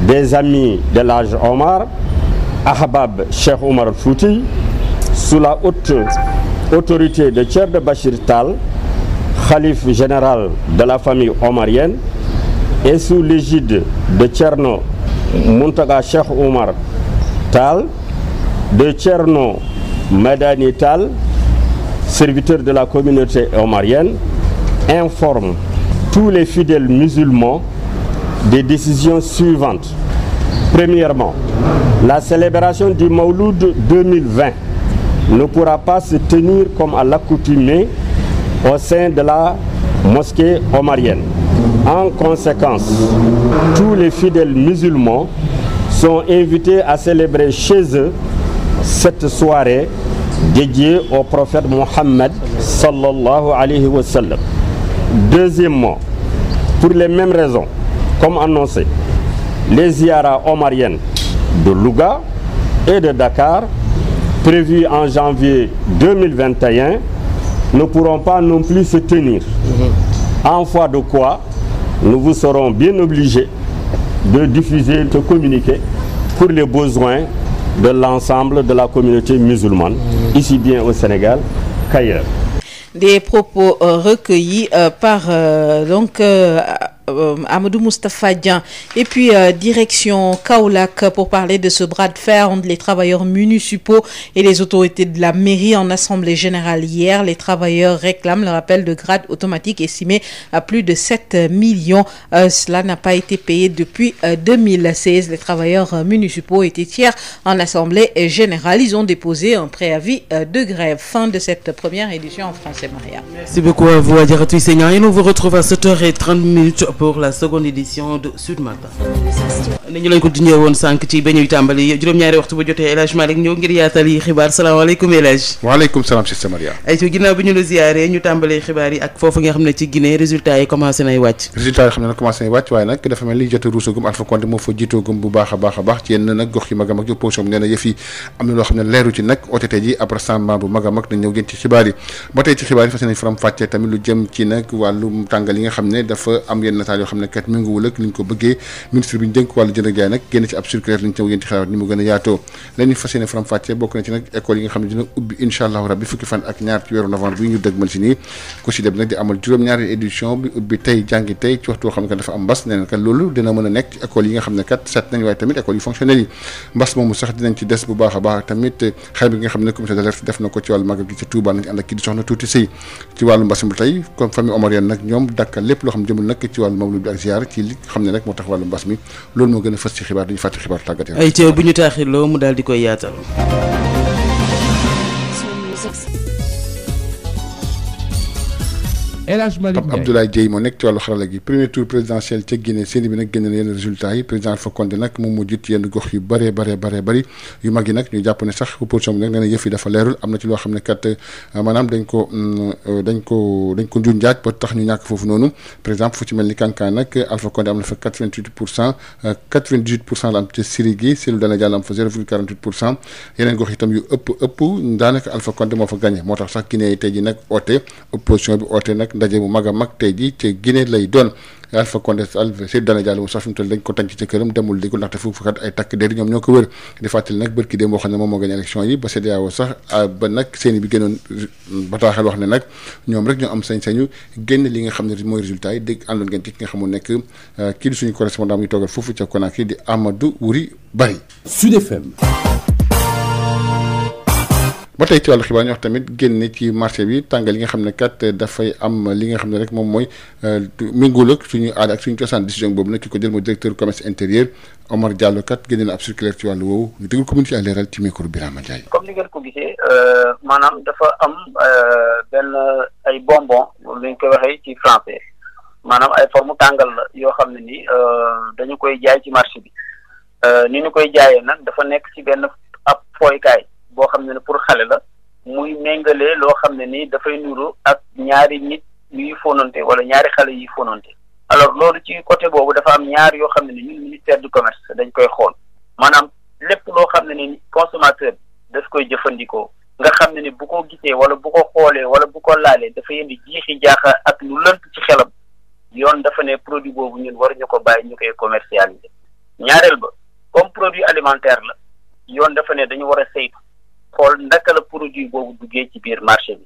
des amis de l'Hadj Omar, Ahbab Cheikh Omar Fouti, sous la haute autorité de Thierno Bachir Tall, khalife général de la famille omarienne, et sous l'égide de Thierno Mountaga Cheikh Omar Tall, de Thierno Madani Tall, serviteur de la communauté omarienne, informe tous les fidèles musulmans des décisions suivantes. Premièrement, la célébration du Mawlud 2020 ne pourra pas se tenir comme à l'accoutumée au sein de la mosquée omarienne. En conséquence, tous les fidèles musulmans sont invités à célébrer chez eux cette soirée dédiée au prophète Mohammed sallallahu alayhi wa sallam. Deuxièmement, pour les mêmes raisons, comme annoncé, les ziyaras omariennes de Louga et de Dakar, prévues en janvier 2021, ne pourront pas non plus se tenir. En foi de quoi, nous vous serons bien obligés de diffuser ce communiqué pour les besoins de l'ensemble de la communauté musulmane, ici bien au Sénégal qu'ailleurs. Des propos recueillis par Amadou Moustapha Dian. Et puis direction Kaolack pour parler de ce bras de fer entre les travailleurs municipaux et les autorités de la mairie en assemblée générale hier. Les travailleurs réclament le rappel de grade automatique estimé à plus de 7 millions. Cela n'a pas été payé depuis 2016. Les travailleurs municipaux étaient hier en assemblée générale. Ils ont déposé un préavis de grève. Fin de cette première édition en français, Maria. Merci beaucoup à vous, Adjaratou Seigneur. Et nous vous retrouvons à 7h30 pour la seconde édition de Sud Matin. nañu lañ ko dundee woon sànq ci ba ñuy tàmbali juróom-ñaari waxtu bu jotee El Hadj Malick ñëw ngir yaatal yi xibaar salaamaaleykum El Hadj. waaleykum salaam Sista Maria. ay ci ginnaaw bi ñu la ziyaaree ñu tàmbalee xibaar yi ak foofu nga xam ne ci Guinée résultat yi commencé nay wàcc. résultat yi xam ne nag commencé nay wàcc waaye nag dafa mel li jot a ruusagum Alpha Condé moo fa jiitoogum bu baax a baax ci yenn nag gox yi mag a mag ci opposition bi nee na yëf yi am na loo xam ne leeru ci nag OTT ji ab rassemblement bu mag a mag dañ ñëw gën ci xibaar yi ba tey ci xibaar yi fas nañ faram fàccee tamit lu jëm ci nag wàllu tàngal yi nga xam ne dafa am yenn nataal yoo xam ne kat méngoowul ak ni ñu ko bëggee ministre bi ñu dénk wàllu jënd ak jaay nag génn ci ab circulaire liñ ci yéen ci xalaat ni mu gën a yaatoo lañu fas yéene faram fàccee bokk na ci nag école yi nga xam ne dina ubbi incha allahu rabbi fukki fan ak ñaar ci weeru novembre bi ñu dëgmal si nii ko si dem nag di amal juróom-ñaari édition bi ubbi tey jàngi tey ci waxtu xam ne kat dafa am mbas nee na kat loolu dina mën a nekk ci école yi nga xam ne kat set nañ waaye tamit école yu fonctionnel yi mbas moomu sax dinañ ci des bu baax a baax tamit xëy bi nga xam ne comité d'alerte def na ko ci wàllu magal gi ci Touba nañ ànd ak kii di soxna tuuti sëy ci wàllu mbas mi tey comme famille omarienne nag ñoom dakkal lépp loo xam jëmul nag ci wàllu mawlud bi ak ziar ci li xam ne rek moo tax wàllu mbas mi loolu moo gën a fës ci xibaar dañu fàtte xibaar tàggat yaram ay teew bu ñu taaxirloo mu daal di koy yaatal. Pape Abdoulaye Dieye moo nekk ci wàllu xarala gi premier tour présidentiel ca Guinée séeni bi nag génn na yenn résultats yi président Alpha Condé nag moom moo jiit yenn gox yu bëree bëri yu mag yi nag ñu jàpp ne sax opposition bi nag nee na yëf yi dafa leerul am na ci loo xam ne kat maanaam dañ ko njuñ njaaj ba tax ñu ñàkk foofu noonu par exemple fu ci mel ni Kankaan nag Alpha Condé am na fa 98% la am ca Sirigui Cellou Dalein Diallo am fa 0,48% yeneen gox itam yu ëpp daanaka Alpha Condé moo fa gagné moo tax sax Guinée yi tey ji nag oote opposition bi oote nag ndaje bu mag a mag tey jii ci Guinée lay doon Alpha Condé Cellou Dalein Diallo sax fi mu toll dañ ko tànc ci këram demul di ko ndaxte foofu kat ay takk der ñoom ñoo ko wër di fàttali nag bërki démb boo xam ne moom moo gañ élection yi ba CEDEAO sax ba nag seeni bi génnoon bataaxal wax ne nag ñoom rek ñoo am sañ-sañu génn li nga xam ne mooy résultat yi dégg àndoon ngeen ci ki nga xamul nekk kii di suñu correspondant muy toogal foofu ca Conakry di Amadou Wuri Bari. Sud FM. ba tey ci wàllu xibaar ñu wax tamit génne ci marché bi tàngal yi nga xam ne kat dafay am li nga xam ne rek moom mooy méngóol ak suñu aada ak suñu cosaan décision boobu nag ki ko jël mooy directeur commerce intérieur Omar Diallo kat génne na ab circulaire ci wàllu woowu ñu déglu communauté ay leeral ci micro Birama Ndiaye. comme ni ngeen ko gisee maanaam dafa am benn ay bonbon lu ñu koy waxee ci français maanaam ay forme tàngal la yoo xam ne ni dañu koy jaay ci marché bi ni ñu koy jaayee nag dafa nekk ci benn ab fooykaay boo xam ne pour xale la muy méngale loo xam ne ni dafay nuru ak ñaari nit yuy fonante wala ñaari xale yuy fonante alors loolu ci côté boobu dafa am ñaar yoo xam ne ni ñun ministère du commerce dañ koy xool maanaam lépp loo xam ne ni consommateur daf koy jëfandikoo nga xam ne ni bu ko gisee wala bu ko xoolee wala bu ko laalee dafa indi jiixi jaaxa ak lu lënt ci xelam yoon dafa ne produit boobu ñun waruñu ko bàyyi ñu koy commercialiser ñaareel ba comme produit alimentaire la yoon dafa ne dañu war a saytu xool ndaka la produit boobu duggee ci biir marché bi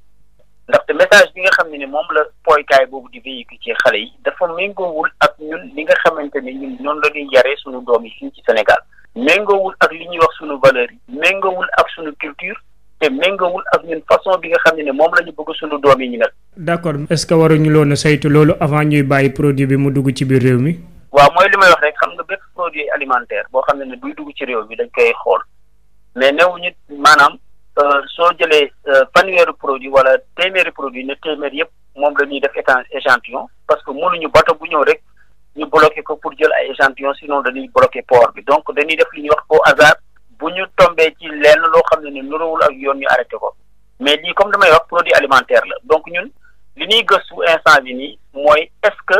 ndaxte message bi nga xam ne ni moom la pooykaay boobu di véhicule ci xale yi dafa méngoowul ak ñun li nga xamante ne ñun noonu la ñuy yaree suñu doom yi fii ci Sénégal méngoowul ak li ñuy wax suñu valeur yi méngoowul ak suñu culture te méngoowul ak ñun façon bi nga xam ne moom la ñu bëgg suñu doom yi ñu nag. d'accord est-ce que waruñu loon a saytu loolu avant ñuy bàyyi produit bi mu dugg ci biir réew mi. waaw mooy li may wax rek xam nga bépp produit alimentaire boo xam ne buy dugg ci réew mi dañ koy xool mais newuñu maanaam soo jëlee fanweeri produit wala téeméeri produit ne téeméer yëpp moom la ñuy def échantillon parce que mënuñu bato bu ñëw rek ñu bloqué ko pour jël ay échantillon sinon dañuy bloqué port bi donc dañuy def li ñuy wax au hasard bu ñu tombee ci lenn loo xam ne nuróowul ak yoon ñu arrêté ko mais lii comme damay wax produit alimentaire la donc ñun li ñuy gëstu instant bi nii mooy est-ce que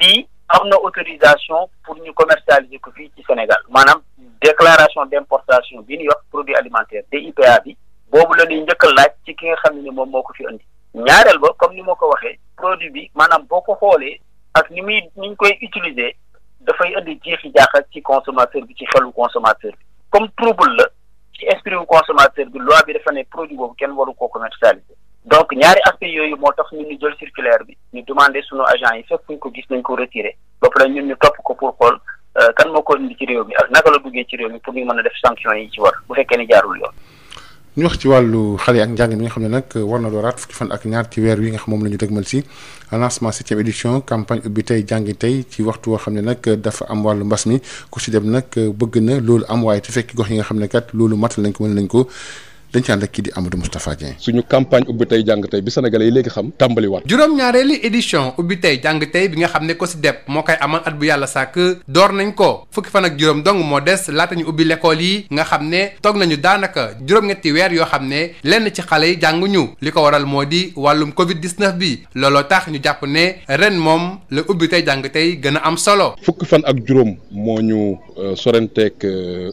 lii am na autorisation pour ñu commercialiser ko fii ci Sénégal maanaam déclaration d'importation bi ñuy wax produit alimentaire DIPA bi boobu la ñuy njëkk a laaj ci ki nga xam ne moom moo ko fi indi ñaareel ba comme ni ma ko waxee produit bi maanaam boo ko xoolee ak ni ñu koy utiliser dafay indi jeexi jaaxa ci consommateur bi ci xelu consommateur bi comme trouble la ci esprit wu consommateur bi loi bi dafa ne produit boobu kenn waru koo commercialiser donc ñaari aspect yooyu moo tax ñun ñu jël circulaire bi ñu demandé sunu agent yi fépp fu ñu ko gis nañ ko retiré ba pare ñun ñu topp ko pour xool kan moo ko indi ci réew mi ak naka la duggee ci réew mi pour ñu mën a def sanction yi ci war bu fekkee ni jaarul yoon. ñu wax ci wàllu xale yi ak njàng mi nga xam ne nag war na dooraat fukki fan ak ñaar ci weer wi nga xam moom la ñu dëgmal si lancement 7e édition campagne ubbi tey jàngi tey ci waxtu woo xam ne nag dafa am wàllu mbas mi ku si dem nag bëgg na loolu am waaye te fekk gox yi nga xam ne kat loolu matal nañ ko mën nañ ko dañ ci ànd ak kii di Amadou Moustapha Dieng. suñu campagne ubbi tey jàng tey bi sénégalais yi léegi xam tàmbali waat juróom-ñaareeli édition ubbi tey jàng tey bi nga xam ne COSYDEP moo koy amal at bu yàlla sàkk door nañ ko fukki fan ak juróom dong moo des laata ñu ubbi l'école yi nga xam ne toog nañu daanaka juróom-ñetti weer yoo xam ne lenn ci xale yi jànguñu li ko waral moo di wàllum Covid 19 bi looloo tax ñu jàpp ne ren moom la ubbi tey jàng tey gën a am solo. fukki fan ak juróom moo ñu sorenteeg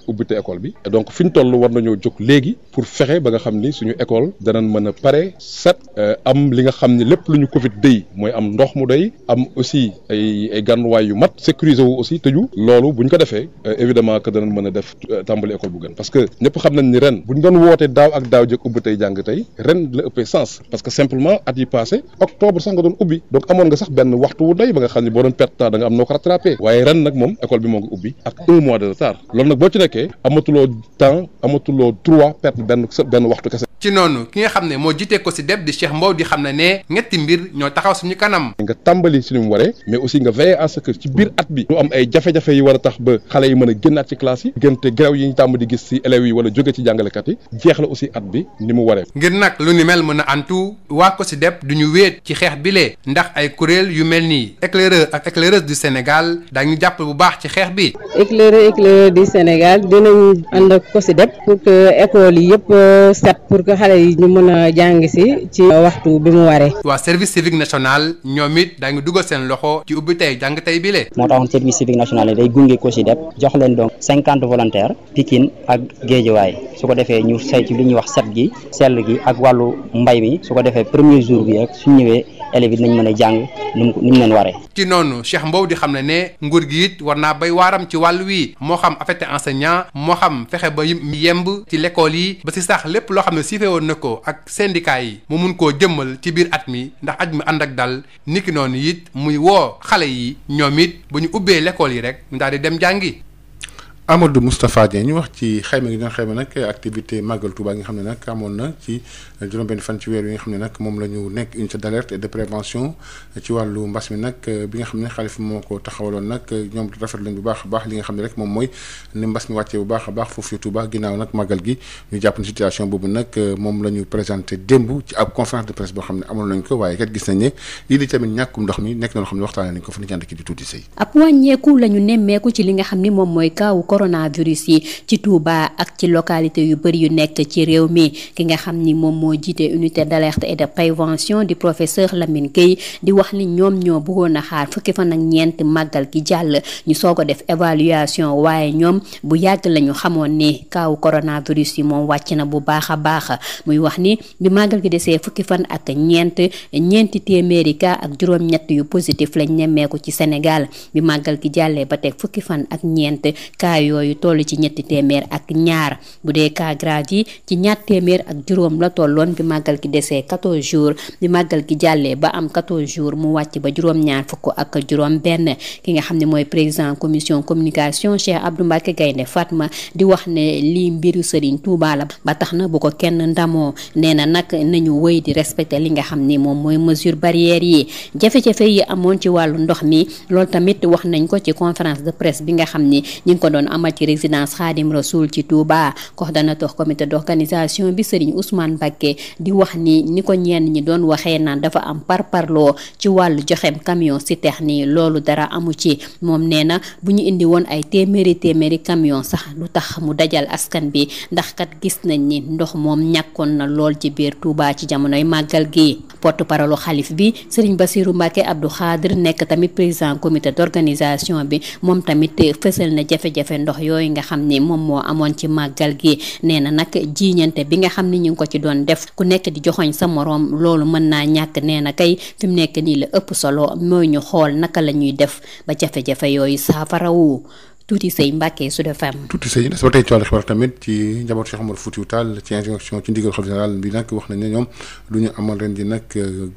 ubbi tey école bi donc fi ñu toll war nañoo jóg léegi pour fexe ba nga xam ni suñu école danañ mën a pare set am li nga xam ni lépp lu ñu Covid dey mooy am ndox mu doy am aussi ay gànnuwaay yu mat sécuriser wu aussi tëju loolu bu ñu ko defee évidemment que danañ mën a def tàmbali école bu gën parce que ñëpp xam nañ ni ren bu ñu doon wootee daaw ak daaw jëkk ubbi tey jàng tey ren la ëppee sens parce que simplement at yi passé octobre sax nga doon ubbi donc amoon nga sax benn waxtu wu doy ba nga xam ni boo doon perte temps da nga am noo ko rattrapé waaye ren nag moom école bi moo ngi ubbi ak 1 mois de retard loolu nag boo ci nekkee amatuloo temps amatuloo droit perte benn waxtu kese. ci noonu ki nga xam ne moo jiite COSYDEP di Cheikh Mbow di xam ne ñetti mbir ñoo taxaw suñu kanam. nga tàmbali si ni mu waree mais aussi nga veiller à ce que ci biir at bi ñu am ay jafe-jafe yi war a tax ba xale yi mën a génnaat ci classe yi diggante grève yi ñu tàmm di gis si élèves yi wala jóge ci jàngalekat yi jeex la aussi at bi ni mu waree. ngir nag lu ni mel mën a antu waa COSYDEP du ñu wéet ci xeex bile ndax ay kuréel yu mel ni éclaireur ak éclaireuse du Sénégal daañu jàpp bu baax ci xeex bi. éclaireur du Sénégal dinañ ànd ak COSYDEP pour que école yi yëpp set pour que xale yi ñu mën a jàng si ci waxtu bi mu waree. waa service civique national ñoom it daañu dugal seen loxo ci ubbi tey jàng tey bile. moo taxoon service civique national day gunge COSYDEP jox leen donc 50 volontaires Pikine ak Guédiawaye su ko defee ñu saytu li ñuy wax set gi sell gi ak wàllu mbay mi su ko defee premier jour bi rek suñ ñëwee élèves yi dinañ mën a jàng ni mu leen waree. ci noonu Cheikh Mbow di xam ne nguur gi it war naa bay waaram ci wàll wi moo xam affecté enseignant moo xam fexe ba yemb ci l'école yi ba si sax lépp loo xam ne siifee woon na ko ak syndicat yi mu mun koo jëmmal ci biir at mi ndax at mi ànd ak dal niki noonu it muy woo xale yi ñoom it bu ñu ubbee l'école yi rek ñu daal di dem jàngi. Amadou Moustapha Dieng ñu wax ci xayma gi doon xayma nag activité Magal Touba gi nga xam ne nag amoon na ci juróom-benn fan ci weer yi nga xam ne nag moom la ñu nekk unité d'alerte et de prévention ci wàllu mbas mi nag bi nga xam ne xalif moo ko taxawaloon nag ñoom rafet lañ bu baax a baax li nga xam ne rek moom mooy ni mbas mi wàccee bu baax a baax foofu ci Touba ginnaaw nag Magal gi ñu jàpp ne situation boobu nag moom la ñu présenté démb ci ab conférence de presse boo xam ne amoon nañ ko waaye kat gis nañ ne lii di tamit ñàkkum ndox mi nekk na loo xam ne waxtaanee nañ ko fa ni jànd ki di tuuti sëy ab wàññeeku la ñu nemmeeku ci li nga xam ni moom mooy kaawu coronavirus yi ci Touba ak ci localité yu bëri yu nekk ci réew mi ki nga xam ni moom moo jiite unité d'alerte et de prévention di professeur Lamine Gueye di wax ni ñoom ñoo bëggoon a xaar fukki fan ak ñeent màggal gi jàll ñu soog a def évaluation waaye ñoom bu yàgg la ñu xamoon ni kaawu coronavirus yi moom wàcc na bu baax a baax muy wax ni bi màggal gi desee fukki fan ak ñeenti téeméeri cas ak juróom-ñett yu positif lañ nemmeeku ci Sénégal bi màggal gi jàllee ba teg fukki fan ak ñeent cas yooyu toll ci ñetti téeméer ak ñaar bu dee cas grave yi ci ñaar téeméer ak juróom la tolloon bi màggal gi desee 14 jours bi màggal gi jàllee ba am 14 jours mu wàcc ba juróom-ñaar fukk ak juróom benn ki nga xam ne mooy président commission communication Cheikh Abdou Mbacké Gaynde Fatma di wax ne lii mbiru Serigne Touba la ba tax na bu ko kenn ndamoo nee na nag nañu wëy di respecter li nga xam ni moom mooy mesure barrière yi jafe-jafe yi amoon ci wàllu ndox mi loolu tamit wax nañ ko ci conférence de presse bi nga xam ni ñu ngi ko doon amal ci résidence Khadim Rasoul ci Touba coordonnateur comité d'organisation bi Serigne Ousmane Mbacké di wax ni ko ñenn ñi doon waxee naan dafa am parparloo ci wàllu joxem camion citerne yi loolu dara amu ci moom nee na bu ñu indi woon ay téeméeri camion sax lu tax mu dajal askan bi ndax kat gis nañ ni ndox moom ñàkkoon na lool ci biir Touba ci jamonoy màggal gi porte-parole xalif bi Serigne Bassirou Mbacké Abdou Khadre nekk tamit président comité d'organisation bi moom tamit fësal na jafe-jafe ndox yooyu nga xam ni moom moo amoon ci màggal gi nee na nag jiiñante bi nga xam ni ñu ngi ko ci doon def ku nekk di joxoñ sa moroom loolu mën naa ñàkk nee na kay fi mu nekk nii la ëpp solo mooy ñu xool naka la ñuy def ba jafe-jafe yooyu saafarawu tuuti sëy Mbàkke Sud FM. tuuti sëy ba tey ci wàllu xibaar tamit ci njabootu Cheikh Omar Foutiyou Tall ci injonction ci ndigal xalifa général bi nag wax nañ ne ñoom du ñu amal ren di nag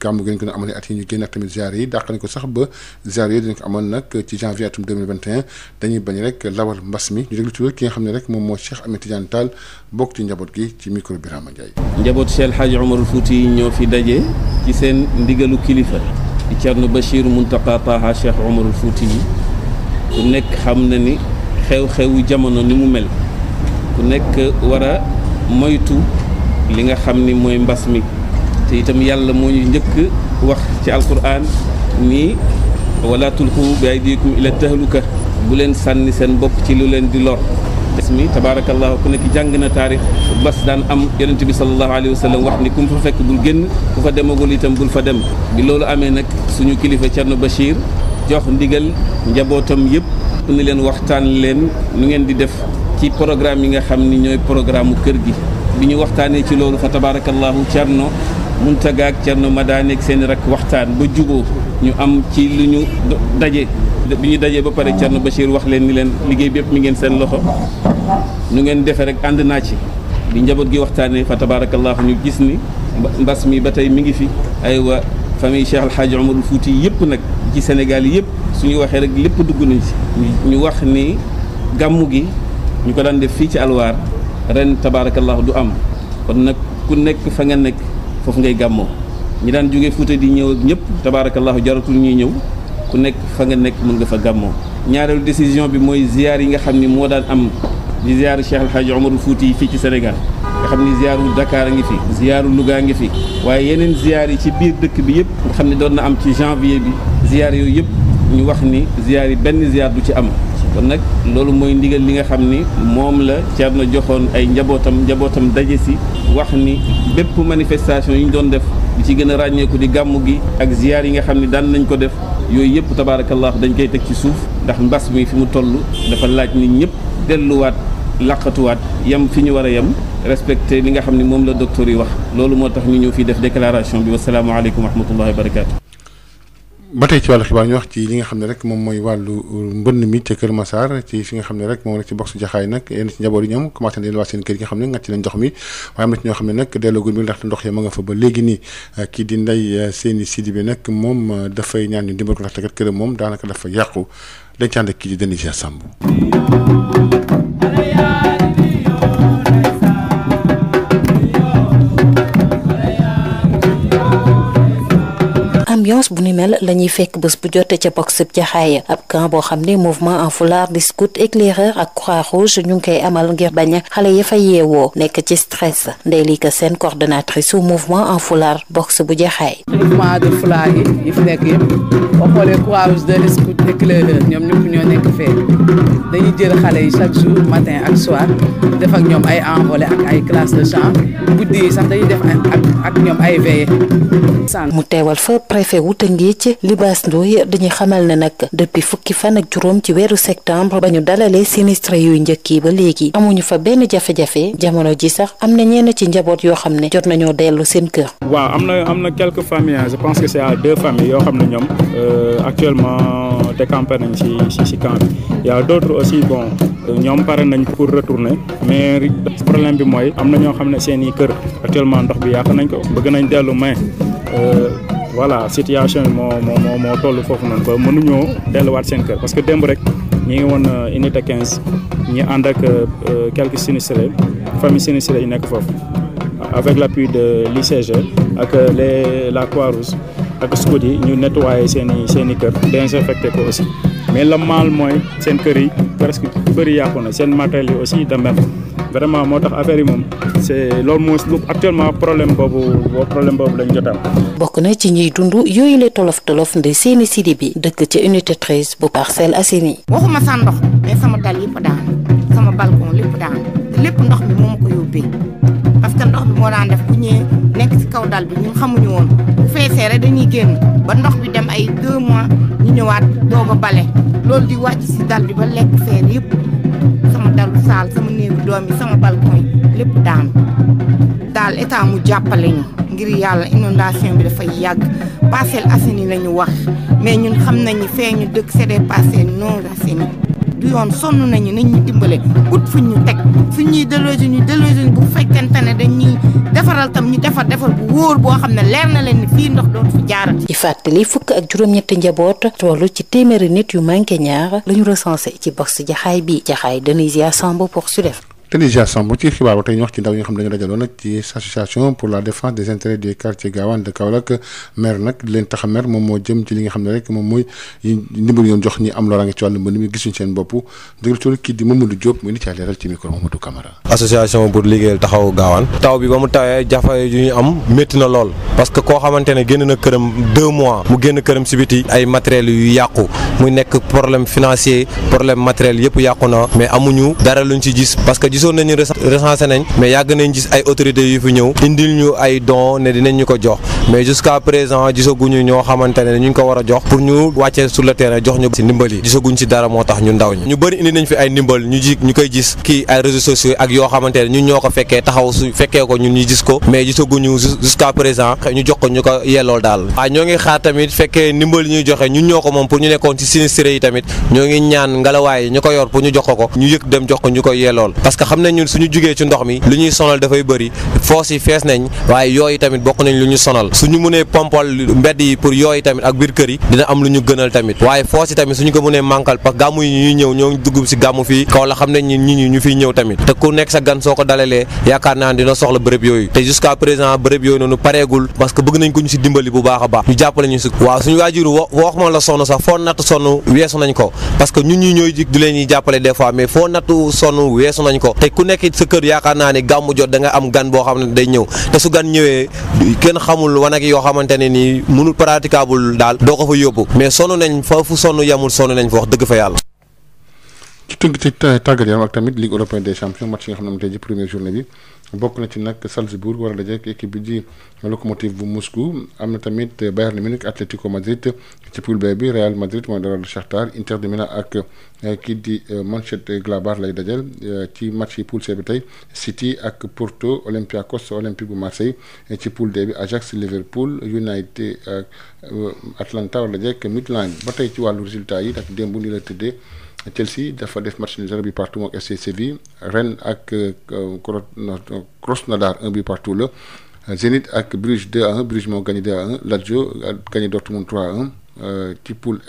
gàmmu gi ñu ko amal at yi ñu génn ak tamit ziar yi dàq nañ ko sax ba ziar yi dañ ko amal nag ci janvier atum 2021 dañuy bañ rek lawal mbas mi ñu déglu ci ki nga xam ne rek moom moo Cheikh Ahmed Tidiane Tall bokk ci njaboot gi ci micro bi Rama Ndiaye. njabootu Cheikh El Hadji Omar Fouti ñoo fi daje ci seen ndigalu kilifa di Thierno Bachir Mountaqa Taha Cheikh Omar Fouti yi ku nekk xam na ni xew-xewu jamono ni mu mel ku nekk war a moytu li nga xam ni mooy mbas mi te itam yàlla moo ñu njëkk wax ci alquran ni wala tulqu bi aydikum ila tahluka bu leen sànni seen bopp ci lu leen di lor mbas mi tabaarakallahu ku nekk jàng na taarix bas daan am yonente bi sallallahu alayhi wa sallam wax ni ku mu fa fekk bul génn ku fa demagul itam bul fa dem bi loolu amee nag suñu kilifa Thierno Bachir jox ndigal njabootam yëpp ni leen waxtaan leen nu ngeen di def ci programme yi nga xam ni ñooy programme kër gi bi ñu waxtaanee ci loolu fa tabarakallahu Thierno Muntaga ak Thierno Madane ak seen rak waxtaan ba juboo ñu am ci lu ñu daje bi ñu dajee ba pare Thierno Bachir wax leen ni leen liggéey bi yëpp mi ngeen seen loxo nu ngeen defee rek ànd naa ci bi njaboot gi waxtaanee fa tabarakallahu ñu gis ni mbas mi ba tey mi ngi fi aywa famille Cheikh El Hadji Omarul Fouti yëpp nag ci Sénégal yëpp suñu waxee rek lépp dugg nañ ci ñu wax ni gàmmu gi ñu ko daan def fii ci alwaar ren tabaarakallahu du am kon nag ku nekk fa nga nekk foofu ngay gàmmoo ñi daan jógee Fouta di ñëw ak ñëpp tabaarakallahu jaratul ñuy ñëw ku nekk fa nga nekk mën nga fa gàmmoo ñaareelu décision bi mooy ziyaar yi nga xam ni moo daan am di ziyaaru Cheikh El Hadji Omarul Fouti yi fii ci Sénégal nga xam ni ziyaaru Dakar a ngi fi ziyaaru Louga ngi fi waaye yeneen ziyaar yi ci biir dëkk bi yëpp nga xam ne doon na am ci janvier bi ziyaar yooyu yëpp ñu wax ni ziyaar yi benn ziyaar du ci am kon nag loolu mooy ndigal li nga xam ni moom la Thierno joxoon ay njabootam daje si wax ni bépp manifestation yi ñu doon def di ci gën a ràññeeku di gàmmu gi ak ziyaar yi nga xam ni daan nañ ko def yooyu yëpp tabaarakallah dañ koy teg ci suuf ndax mbas mi fi mu toll dafa laaj nit ñëpp delluwaat laqatuwaat yem fi ñu war a yem respecté li nga xam ni moom la docteur yi wax loolu moo tax ñu ñëw fii def déclaration bi wasalaamaaleykum wa rahmatullahi wa barakaatu. ba tey ci wàllu xibaar ñu wax ci li nga xam ne rek moom mooy wàllu mbënn mi ca Kër Massar ci fi nga xam ne rek moom rek ci box jaxaay nag yenn ci njaboot yi ñoom commencé nañ delluwaat seen kër yi nga xam ne ngàcc nañ ndox mi waaye am na ci ñoo xam ne nag delloogul bi ndaxte ndox ya ma nga fa ba léegi nii kii di Ndeye Séni Sidi bi nag moom dafay ñaan ñu dimbal ko ndaxte kat këram moom daanaka dafa yàqu dañ ci ànd ak kii di Denis Samb ambiance bu ni mel la ñuy fekk bés bu jotee ca box Jaxaay ab camp boo xam ne mouvement en foulard di scout éclaireur ak Croix-Rouge ñu ngi koy amal ngir bañ xale ya fa yeewoo nekk ci stress Ndeye Lika Sène coordonnatrice su mouvement en foulard box bu Jaxaay. mouvement de foulard yi fi nekk yëpp boo xoolee Croix-Rouge de scout éclaireur ñoom ñëpp ñoo nekk fee dañuy jël xale yi chaque jour matin ak soir def ak ñoom ay envolée ak ay classe de chant guddi yi sax dañuy def ak ñoom ay veillée. mu teewal fa préfet wu Tëngéej Libaas Ndoye dañuy xamal ne nag depuis fukki fan ak juróom ci weeru septembre ba ñu dalalee sinistre yu njëkk yi ba léegi amuñu fa benn jafe-jafe jamono ji sax am na ñenn ci njaboot yoo xam ne jot nañoo dellu seen kër. waaw am na quelques familles je pense que c'est à 2 familles yoo xam ne ñoom actuellement décampé nañ ci camp bi y a d'autres aussi bon ñoom pare nañ pour retourner mais problème bi mooy am na ñoo xam ne seen i kër actuellement ndox bi yàq nañ ko bëgg nañ dellu mais voilà situation bi moo toll foofu noonu ba mënuñoo delluwaat seen kër parce que démb rek ñi ngi woon unité 15 ñi ànd ak quelques sinistrés famille sinistrés yi nekk foofu avec l'appui de l'ICG ak la Croix-Rouge ak scout yi ñu nettoyer seen i kër désinfecté ko aussi mais le mal mooy seen kër yi presque bëri yàqu na seen matériel yi aussi de même vraiment moo tax affaire yi moom c'est loolu moo actuellement problème boobu lañ jotam. bokk na ci ñiy dund yooyu la tolof nde seeni sidi bi dëkk ca unité 13 bu Parcelles Assainies. waxuma sa ndox mais sama dal yëpp daan sama balcon lépp daan lépp ndox mi moo ma ko yóbbee parce que ndox bi moo daan def bu ñëwee nekk ci kaw dal bi ñun xamuñu woon bu feesee rek dañuy génn ba ndox bi dem ay 2 mois ñu ñëwaat doog a bale loolu di wàcc ci dal bi ba lekk feer yëpp sama dalu saal sama néegu doom yi sama balcon yi lépp daanu daal état mu jàppale ñu ngir yàlla inondation bi dafay yàgg Parcelles Assainies la ñu wax mais ñun xam nañu fee ñu dëkk c'est des parcelles non assainies du yoon sonn nañu nañ ñu dimbale ut fu ñu teg fu ñuy déloger ñu bu fekkente ne dañuy defaral tam ñu defar bu wóor boo xam ne leer na leen ni fii ndox doon fi jaarati. ci fàttali fukk ak juróom-ñetti njaboot tollu ci téeméeri nit yu manqué ñaar la ñu recensé ci box Jaxaay bi Jaxaay Denisia Samb pour Sud FM. Denisia Samb ci xibaar ba tey ñu wax ci ndaw yi nga xam ne dañu dajaloon nag ci association pour la défense des intérêts des quartiers Gawane de Kaolack maire nag leen tax a maire moom moo jëm ci li nga xam ne rek moom mooy ndimbal yoon jox ñi am loraange ci wàllu mbënd mi gisuñ seen bopp directeur kii di Mamadou Diop mu ni ci leeral ci micro Mamadou Camara. association pour liggéeyal taxaw Gawane taw bi ba mu tawee jafe yu ñu am métti na lool parce que koo xamante ne génn na këram 2 mois mu génn këram si biti ay matériels yu yàqu muy nekk problème financier problème matériel yëpp yàqu na mais amuñu dara luñ ci gis parce que gisoon nañu recensé nañ mais yàgg nañ gis ay autorités yu fi ñëw indil ñu ay dons ne dinañ ñu ko jox mais jusqu'à présent gisaguñu ñoo xamante ne ñu ngi ko war a jox pour ñu wàccee sur le terrain jox ñu si ndimbal yi gisaguñ si dara moo tax ñu ndaw ñu bëri indi nañ fi ay ndimbal ñu koy gis kii ay réseaux sociaux ak yoo xamante ne ñun ñoo ko fekkee taxaw su fekkee ko ñun ñu gis ko mais gisaguñu jusqu'à présent ñu jox ko ñu ko yellool daal waaye ñoo ngi xaar tamit fekkee ndimbal yi ñuy joxe ñun ñoo ko moom pour ñu nekkoon ci sinistré yi tamit ñoo ngi ñaan ngelawaay ñu ko yor pour ñu jox ko ñu yëg dem jox ko ñu ko yellool parce que xam nañ ñun suñu jugee ci ndox mi lu ñuy sonal dafay bëri foos yi fees nañ waaye yooyu tamit bokk nañ lu ñu sonal suñu mënee pompal mbedd yi pour yooyu tamit ak biir kër yi dina am lu ñu gënal tamit waaye foos yi tamit suñu ko mënee manqual parce que gàmmu yi ñuy ñëw ñoo dugg ci gàmmu fii kaw la xam nañ ñi ñu fiy ñëw tamit te ku nekk sa gan soo ko dalalee yaakaar naa dina soxla bërëb yooyu te jusqu'à présent bërëb yooyu noonu pareegul parce que bëgg nañ ko ñu ci dimbali bu baax a baax ñu jàppale ñu ci waaw suñu waajur wax ma la sonn sax foo natt sonn weesu nañ ko parce que ñun ñi ñooy jig di leen ñuy jàppale des fois mais foo natt sonn weesu nañ ko te ku nekk sa kër yaakaar naa ne gàmmu jot da nga am gan boo xam ne day ñëw te su gan ñëwee kenn xamul wanag yoo xamante ne nii mënul praticable daal doo ko fa yóbbu mais sonn nañ foofu sonn yamul sonn nañ fa wax dëgg fa yàlla. ci tënk ci tàggat yaram ak tamit Ligue européenne des champions match yi nga xam ne tey ji première journée bi bokk na ci nag Salzbourg war a daje ak équipe bi di Lokomotiv bu Moscou am na tamit Bayern Munich Atlético Madrid ci poule B bi Real Madrid mooy dalal Shakhtar Inter de Milan ak kii di Mönchengladbach lay dajal ci match yi poule C bi tey City ak Porto Olympiakos Olympique bu Marseille ci poule D bi Ajax Liverpool United Atlanta war a daje ak Midland ba tey ci wàllu résultat yi ak démb ni la tëddee Chelsea dafa def match nul 0 but partout mook FC Séville Rennes ak Krasnodar 1 but partout la Zenit ak Bruges 2-1 Bruges moo gagné 2-1 Lazio gagné Dortmund 3-1 ci poule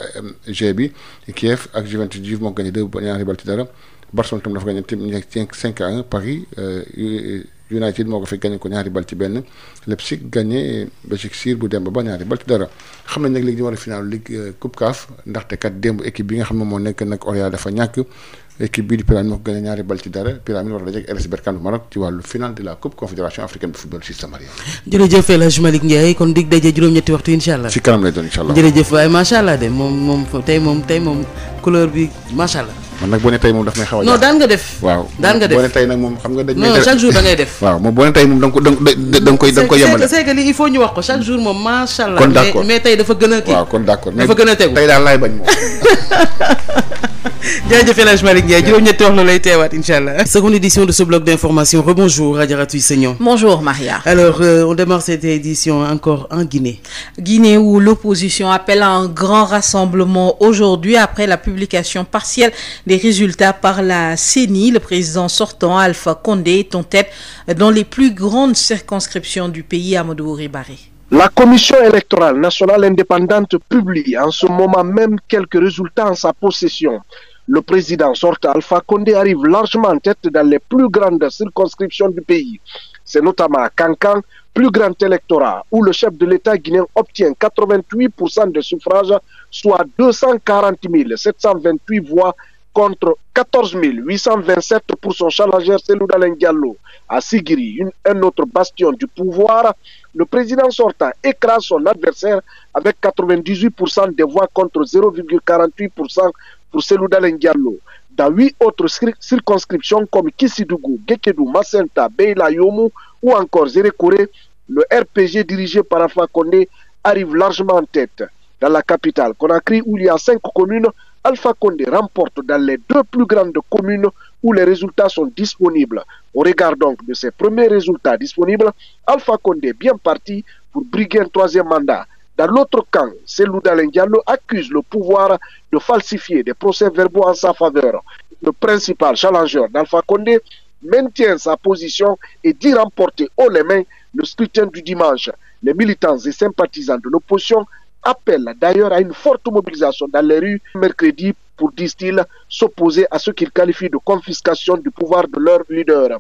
G bi Kiev ak Juventus moo gagné 2 ñaari bal ci dara Barcelone tam dafa gagné 5-1 Paris United moo ko fi gagné ko ñaari bal ci benn. Leipzig gagné Beşiktaş bu Demba Ba ñaari bal ci dara xam nañ nag léegi ñu war a final Ligue Coupe CAF ndaxte kat démb équipe bi nga xam ne moo nekk nag Oria dafa ñàkk. Équipe bii di Pyramide moo ko gagné ñaari bal ci dara Pyramide war a dajeek RS Berkane bu Maroc ci wàllu final de la Coupe Confédération africaine de football ci Samaria. jërëjëf El Hadj Malick Ndiaye kon dig daje juróom-ñetti waxtu incha allah. ci kanam lay doon incha allah. jërëjëf waaye macha allah de moom tey moom couleur bi macha allah. man nag boo ne tey moom daf may xaw a. non daan nga def. waaw daan nga def boo ne tey nag moom xam nga. non chaque jour da ngay def. waaw moom boo ne tey moom da nga koy yemale. c'est que lii il faut ñu wax ko chaque jour moom macha allah. kon d'accord mais tey dafa gën a kii. waaw kon d'accord dafa gën a tegu tey daal laay bañ moom. jaajëf El Hadj Malick Ndiaye juróom-ñetti wax lay teewaat incha allah. Seconde édition de ce bloc d'information. Rebonjour Adjaratou Seignon. Bonjour Maria. Alors on démarre cette édition encore en Guinée. Guinée où l'opposition appelle à un grand rassemblement aujourd'hui après la publication partielle des résultats par la CENI. Le président sortant Alpha Condé est en tête dans les plus grandes circonscriptions du pays, Amadou Ouribari. La Commission électorale nationale indépendante publie en ce moment même quelques résultats en sa possession. Le président sortant Alpha Condé arrive largement en tête dans les plus grandes circonscriptions du pays. C'est notamment à Kankan, plus grand électorat, où le chef de l'État guinéen obtient 88% des suffrages, soit 240 728 voix contre 14 827 pour son challenger Cellou Dalein Diallo. À Sigiri, un autre bastion du pouvoir, le président sortant écrase son adversaire avec 98% des voix contre 0,48% pour Cellou Dalein Diallo. Dans 8 autres circonscriptions comme Kissidougou, Gekedou, Macenta, Beila Yomu ou encore Zérékoré, le RPG dirigé par Alpha Condé arrive largement en tête. Dans la capitale Conakry, où il y a 5 communes, Alpha Condé remporte dans les 2 plus grandes communes où les résultats sont disponibles. Au regard donc de ces premiers résultats disponibles, Alpha Condé est bien parti pour briguer un 3e mandat. Dans l'autre camp, Cellou Dalein Diallo accuse le pouvoir de falsifier des procès-verbaux en sa faveur. Le principal challenger d'Alpha Condé maintient sa position et dit remporter haut les mains le scrutin du dimanche. Les militants et sympathisants de l'opposition appellent d'ailleurs à une forte mobilisation dans les rues mercredi pour, disent-ils, s'opposer à ce qu'ils qualifient de confiscation du pouvoir de leur leader.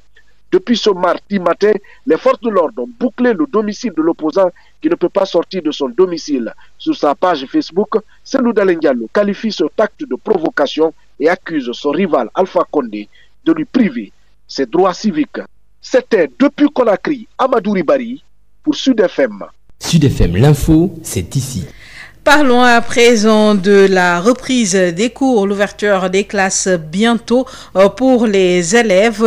Depuis ce mardi matin, les forces de l'ordre ont bouclé le domicile de l'opposant qui ne peut pas sortir de son domicile. Sur sa page Facebook, Cellou Dalein Diallo qualifie cet acte de provocation et accuse son rival Alpha Condé de lui priver ses droits civiques. C'était depuis Conakry, Amadou Ribari pour Sud FM. Sud FM, l'info, c'est ici. Parlons à présent de la reprise des cours, l'ouverture des classes bientôt pour les élèves.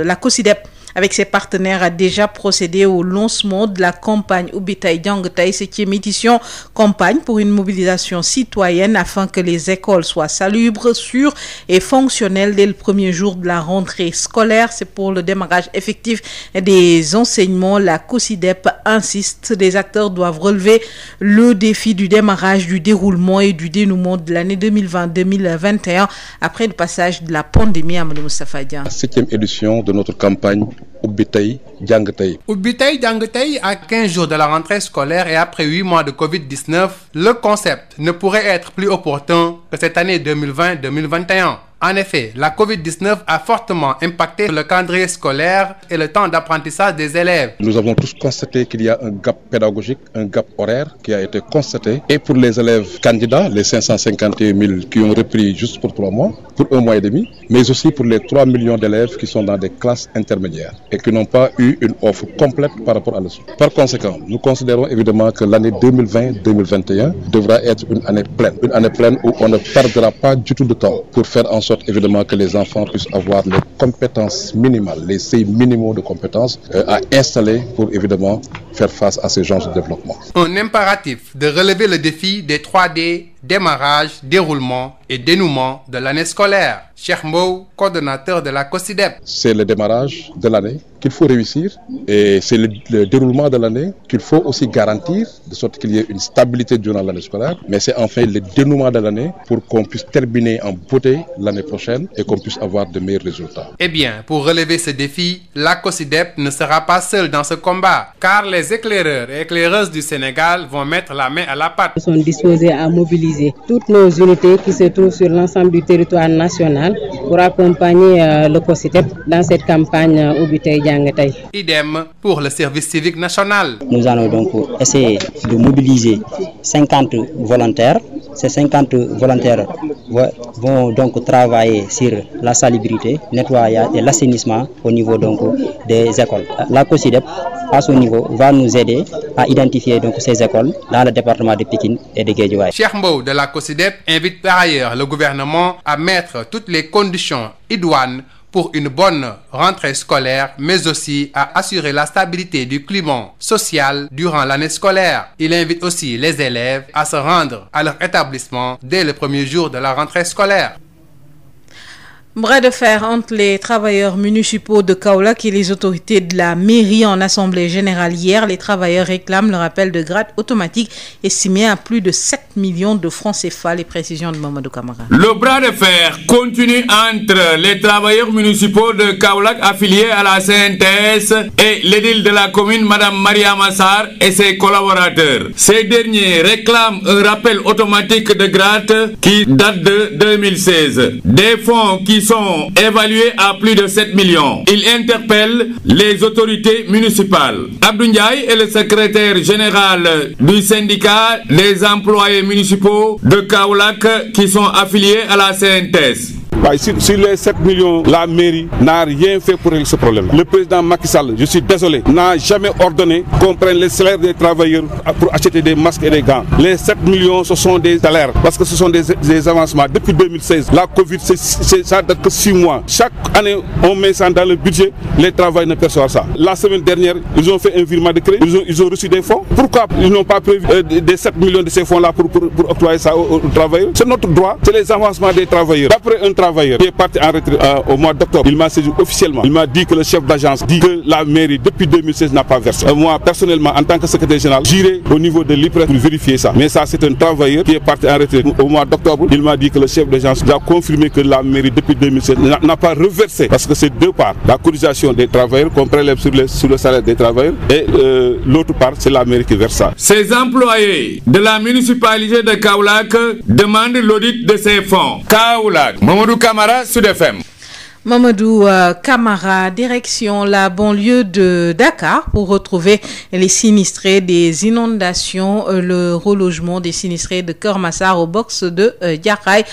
La COSYDEP, avec ses partenaires, a déjà procédé au lancement de la campagne Ubbi Tay Jàng Tay, 7e édition, campagne pour une mobilisation citoyenne afin que les écoles soient salubres, sûres et fonctionnelles dès le premier jour de la rentrée scolaire. C'est pour le démarrage effectif des enseignements. La COSYDEP insiste, les acteurs doivent relever le défi du démarrage, du déroulement et du dénouement de l'année 2020-2021 après le passage de la pandémie. Amadou Moustapha Dian. 7e édition de notre campagne Ubbi Tay Jàng Tay. Ubbi Tay Jàng Tay, à 15 jours de la rentrée scolaire et après 8 mois de Covid-19, le concept ne pourrait être plus opportun que cette année 2020-2021. En effet, la Covid-19 a fortement impacté le calendrier scolaire et le temps d'apprentissage des élèves. Nous avons tous constaté qu'il y a un gap pédagogique, un gap horaire qui a été constaté. Et pour les élèves candidats, les 551 000 qui ont repris juste pour 3 mois, pour 1 mois et demi, mais aussi pour les 3 millions d'élèves qui sont dans des classes intermédiaires et qui n'ont pas eu une offre complète par rapport à la suite. Par conséquent, nous considérons évidemment que l'année 2020-2021 devra être une année pleine où on ne perdra pas du tout de temps pour faire en sorte évidemment que les enfants puissent avoir les compétences minimales, les seuils minimaux de compétences à installer pour évidemment faire face à ces genres de développement. Un impératif de relever le défi des 3D, démarrage, déroulement et dénouement de l'année scolaire. Cheikh Mbow, coordonnateur de la COSYDEP. C'est le démarrage de l'année qu'il faut réussir et c'est le déroulement de l'année qu'il faut aussi garantir de sorte qu'il y ait une stabilité durant l'année scolaire, mais c'est enfin le dénouement de l'année pour qu'on puisse terminer en beauté l'année prochaine et qu'on puisse avoir de meilleurs résultats. Eh bien, pour relever ce défi, la COSYDEP ne sera pas seule dans ce combat, car les éclaireurs et éclaireuses du Sénégal vont mettre la main à la pâte. Nous sommes disposés à mobiliser toutes nos unités qui se trouvent sur l'ensemble du territoire national pour accompagner le COSYDEP dans cette campagne Ubbi Tay Jàng Tay. Idem pour le service civique national. Nous allons donc essayer de mobiliser 50 volontaires. Ces 50 volontaires vont donc travailler sur la salubrité, nettoyage et l'assainissement au niveau donc des écoles. La COSYDEP, à son niveau, va nous aider à identifier donc ces écoles dans le département de Pikine et de Guédiawaye. Cheikh Mbow de la COSYDEP invite par ailleurs le gouvernement à mettre toutes les conditions idoines pour une bonne rentrée scolaire, mais aussi à assurer la stabilité du climat social durant l'année scolaire. Il invite aussi les élèves à se rendre à leur établissement dès le premier jour de la rentrée scolaire. Bras de fer entre les travailleurs municipaux de Kaolack et les autorités de la mairie en assemblée générale hier. Les travailleurs réclament le rappel de grade automatique estimé à plus de 7 millions de francs CFA. Les précisions de Mamadou Camara. Le bras de fer continue entre les travailleurs municipaux de Kaolack affiliés à la CNTS et l'édile de la commune, Madame Maria Massar, et ses collaborateurs. Ces derniers réclament un rappel automatique de grade qui date de 2016. Des fonds qui sont évalués à plus de 7 millions. Il interpelle les autorités municipales. Abdou Ndiaye est le secrétaire général du syndicat des employés municipaux de Kaolack qui sont affiliés à la CNTS. Sur les 7 millions, la mairie n'a rien fait pour régler ce problème. Le président Macky Sall, je suis désolé, n'a jamais ordonné qu'on prenne les salaires des travailleurs pour acheter des masques et des gants. Les 7 millions, ce sont des salaires, parce que ce sont des avancements. Depuis 2016, la Covid, ça date que 6 mois. Chaque année, on met ça dans le budget, les travailleurs ne perçoivent ça. La semaine dernière, ils ont fait un virement de crédit, ils ont reçu des fonds. Pourquoi ils n'ont pas prévu des 7 millions de ces fonds-là pour octroyer ça aux travailleurs? C'est notre droit, c'est les avancements des travailleurs. D'après un travailleur qui est parti en retraite au mois d'octobre, il m'a saisi officiellement. Il m'a dit que le chef d'agence dit que la mairie depuis 2016 n'a pas versé. Moi personnellement, en tant que secrétaire général, j'irai au niveau de l'IPRES pour vérifier ça. Mais ça, c'est un travailleur qui est parti en retraite au mois d'octobre. Il m'a dit que le chef d'agence a confirmé que la mairie depuis 2016 n'a pas reversé, parce que c'est deux parts. La cotisation des travailleurs qu'on prélève sur le salaire des travailleurs et l'autre part, c'est la mairie qui verse ça. Ces employés de la municipalité de Kaolack demandent l'audit de ces fonds. Kaolack, Mamadou Camara, Sud FM. Mamadou Camara, direction la banlieue de Dakar pour retrouver les sinistrés des inondations, le relogement des sinistrés de Keur Massar au box de Diakhaï.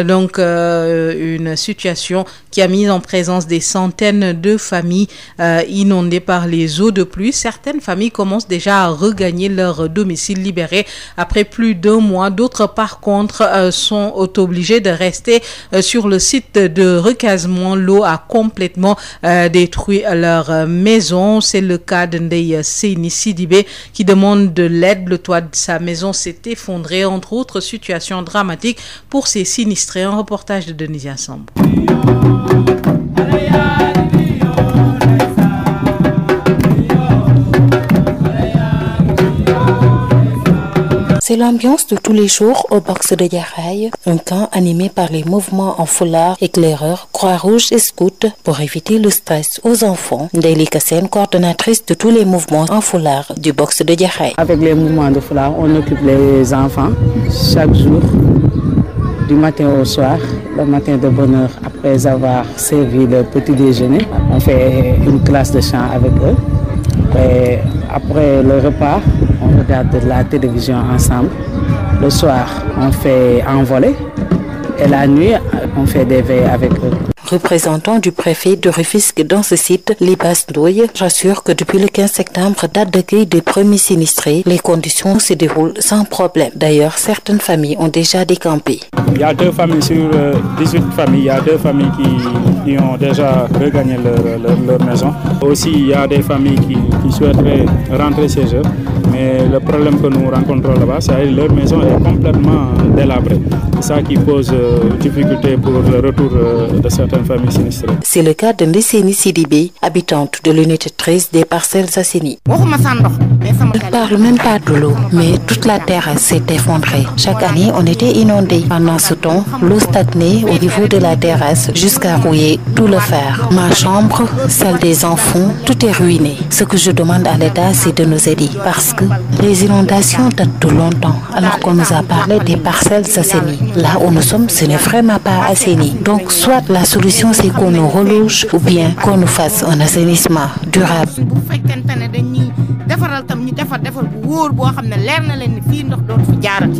Donc une situation qui a mis en présence des centaines de familles inondées par les eaux de pluie. Certaines familles commencent déjà à regagner leur domicile libéré après plus d'un mois. D'autres, par contre, sont obligées de rester sur le site de recasement. L'eau a complètement détruit leur maison. C'est le cas de Ndeye Seyni Sidibé qui demande de l'aide. Le toit de sa maison s'est effondré, entre autres situations dramatiques pour ces sinistrés. Un reportage de Denisia Samb. C'est l'ambiance de tous les jours au box de Diakhaï, un camp animé par les mouvements en foulard, éclaireurs, Croix-Rouge et scouts pour éviter le stress aux enfants. Ndeye Kassène, coordonnatrice de tous les mouvements en foulard du box de Diakhaï. Avec les mouvements de foulard, on occupe les enfants chaque jour, du matin au soir, le matin de bonne heure, après avoir servi le petit déjeuner. On fait une classe de chant avec eux. Et après le repas, on regarde de la télévision ensemble. Le soir, on fait envolée. Et la nuit, on fait des veilles avec eux. Représentant du préfet de Rufisque dans ce site, Libas Ndoye rassure que depuis le 15 septembre, date d'accueil des premiers sinistrés, les conditions se déroulent sans problème. D'ailleurs, certaines familles ont déjà décampé. Il y a 2 familles sur 18 familles, il y a 2 familles qui ont déjà regagné leur maison. Aussi, il y a des familles qui souhaiteraient rentrer chez eux. Mais le problème que nous rencontrons là-bas, c'est que leur maison est complètement délabrée. C'est ça qui pose difficulté pour le retour de certaines familles sinistrées. C'est le cas de Ndeye Seyni Sidibé, habitante de l'unité 13 des Parcelles Assainies. On ne parle même pas de l'eau, mais toute la terre s'est effondrée. Chaque année, on était inondés. Pendant ce temps, l'eau stagnait au niveau de la terrasse jusqu'à rouiller tout le fer. Ma chambre, celle des enfants, tout est ruiné. Ce que je demande à l'État, c'est de nous aider parce que Les inondations datent de longtemps, alors qu'on nous a parlé des parcelles assainies. Là où nous sommes, ce n'est vraiment pas assaini. Donc, soit la solution, c'est qu'on nous reloge ou bien qu'on nous fasse un assainissement durable.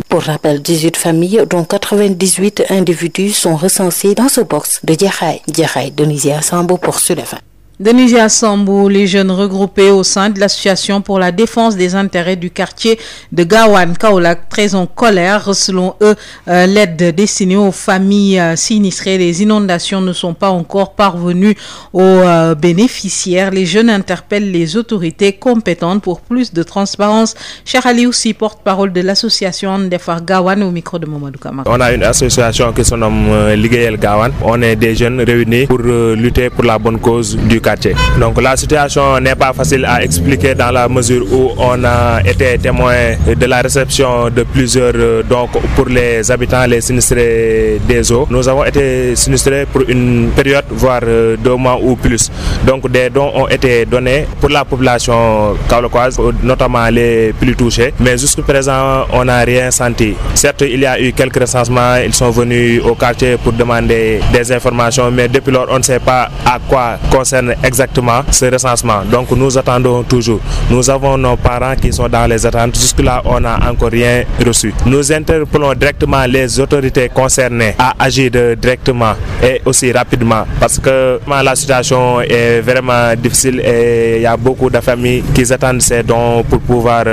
Pour rappel, 18 familles, dont 98 individus sont recensés dans ce box de Djahaï. Djahaï, Denisia Sambou pour Sud FM. Denisia Sambou, les jeunes regroupés au sein de l'association pour la défense des intérêts du quartier de Gawane Kaolack, très en colère. Selon eux, l'aide destinée aux familles sinistrées des inondations ne sont pas encore parvenues aux bénéficiaires. Les jeunes interpellent les autorités compétentes pour plus de transparence. Cheikh Ali aussi, porte-parole de l'association Ndefar Gawane, au micro de Mamadou Kamara. On a une association qui se nomme Ligueyel Gawane. On est des jeunes réunis pour lutter pour la bonne cause du quartier. Donc la situation n'est pas facile à expliquer dans la mesure où on a été témoin de la réception de plusieurs donc pour les habitants, les sinistrés des eaux. Nous avons été sinistrés pour une période voire 2 mois ou plus. Donc des dons ont été donnés pour la population kaolackoise, notamment les plus touchés. Mais jusqu'à présent, on n'a rien senti. Certes, il y a eu quelques recensements, ils sont venus au quartier pour demander des informations, mais depuis lors, on ne sait pas à quoi concerne exactement ce recensement. Donc nous attendons toujours. Nous avons nos parents qui sont dans les attentes. Jusque-là, on n'a encore rien reçu. Nous interpellons directement les autorités concernées à agir directement et aussi rapidement parce que la situation est vraiment difficile et il y a beaucoup de familles qui attendent ces dons pour pouvoir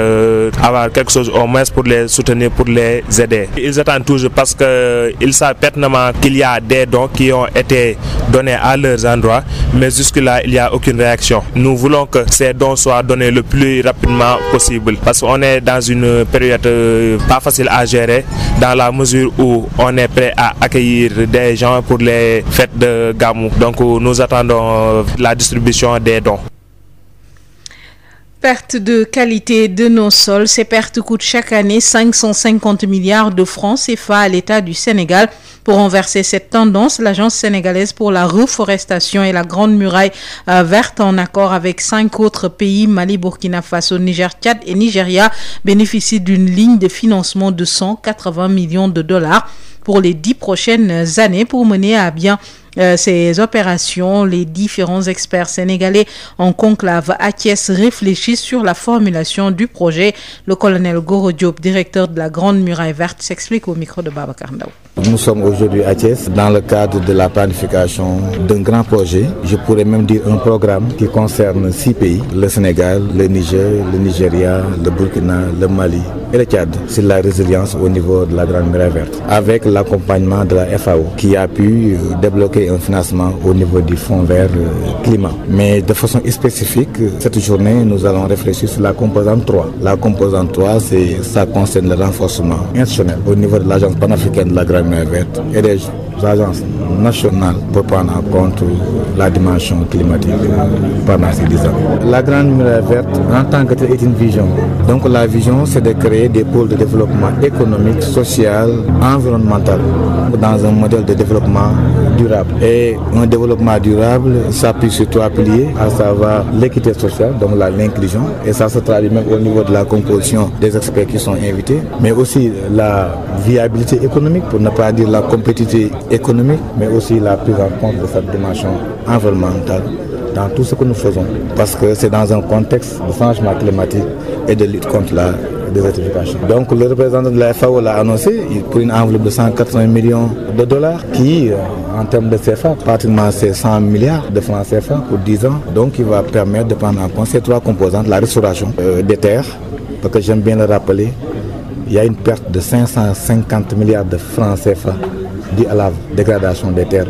avoir quelque chose au moins pour les soutenir, pour les aider. Ils attendent toujours parce qu'ils savent pertinemment qu'il y a des dons qui ont été donnés à leurs endroits, mais jusque-là, il n'y a aucune réaction. Nous voulons que ces dons soient donnés le plus rapidement possible parce qu'on est dans une période pas facile à gérer dans la mesure où on est prêt à accueillir des gens pour les fêtes de Gamou. Donc nous attendons la distribution des dons. Perte de qualité de nos sols. Ces pertes coûtent chaque année 550 milliards de francs CFA à l'État du Sénégal. Pour renverser cette tendance, l'Agence sénégalaise pour la reforestation et la Grande Muraille verte, en accord avec 5 autres pays, Mali, Burkina Faso, Niger, Tchad et Nigeria, bénéficie d'une ligne de financement de 180 millions de dollars pour les 10 prochaines années pour mener à bien ces opérations. Les différents experts sénégalais en conclave à Thiès réfléchissent sur la formulation du projet. Le colonel Goro Diop, directeur de la Grande Muraille Verte, s'explique au micro de Babacar Ndaw. Nous sommes aujourd'hui à Thiès dans le cadre de la planification d'un grand projet, je pourrais même dire un programme qui concerne 6 pays, le Sénégal, le Niger, le Nigeria, le Burkina, le Mali et le Tchad, sur la résilience au niveau de la Grande Muraille Verte, avec l'accompagnement de la FAO qui a pu débloquer un financement au niveau du Fonds vert climat. Mais de façon spécifique, cette journée, nous allons réfléchir sur la composante 3. La composante 3, ça concerne le renforcement institutionnel au niveau de l'Agence panafricaine de la Grande Muraille Verte et des agences nationales pour prendre en compte la dimension climatique pendant ces 10 ans. La Grande Muraille Verte, en tant que telle, est une vision. Donc la vision, c'est de créer des pôles de développement économique, social, environnemental dans un modèle de développement durable. Et un développement durable s'appuie sur 3 piliers, à savoir l'équité sociale, donc l'inclusion, et ça se traduit même au niveau de la composition des experts qui sont invités, mais aussi la viabilité économique, pour ne pas dire la compétitivité économique, mais aussi la prise en compte de cette dimension environnementale dans tout ce que nous faisons, parce que c'est dans un contexte de changement climatique et de lutte contre la désertification. Donc le représentant de la FAO l'a annoncé pour une enveloppe de 180 millions de dollars qui, en termes de CFA, pratiquement c'est 100 milliards de francs CFA pour 10 ans. Donc il va permettre de prendre en compte ces 3 composantes, la restauration des terres, parce que j'aime bien le rappeler, il y a une perte de 550 milliards de francs CFA due à la dégradation des terres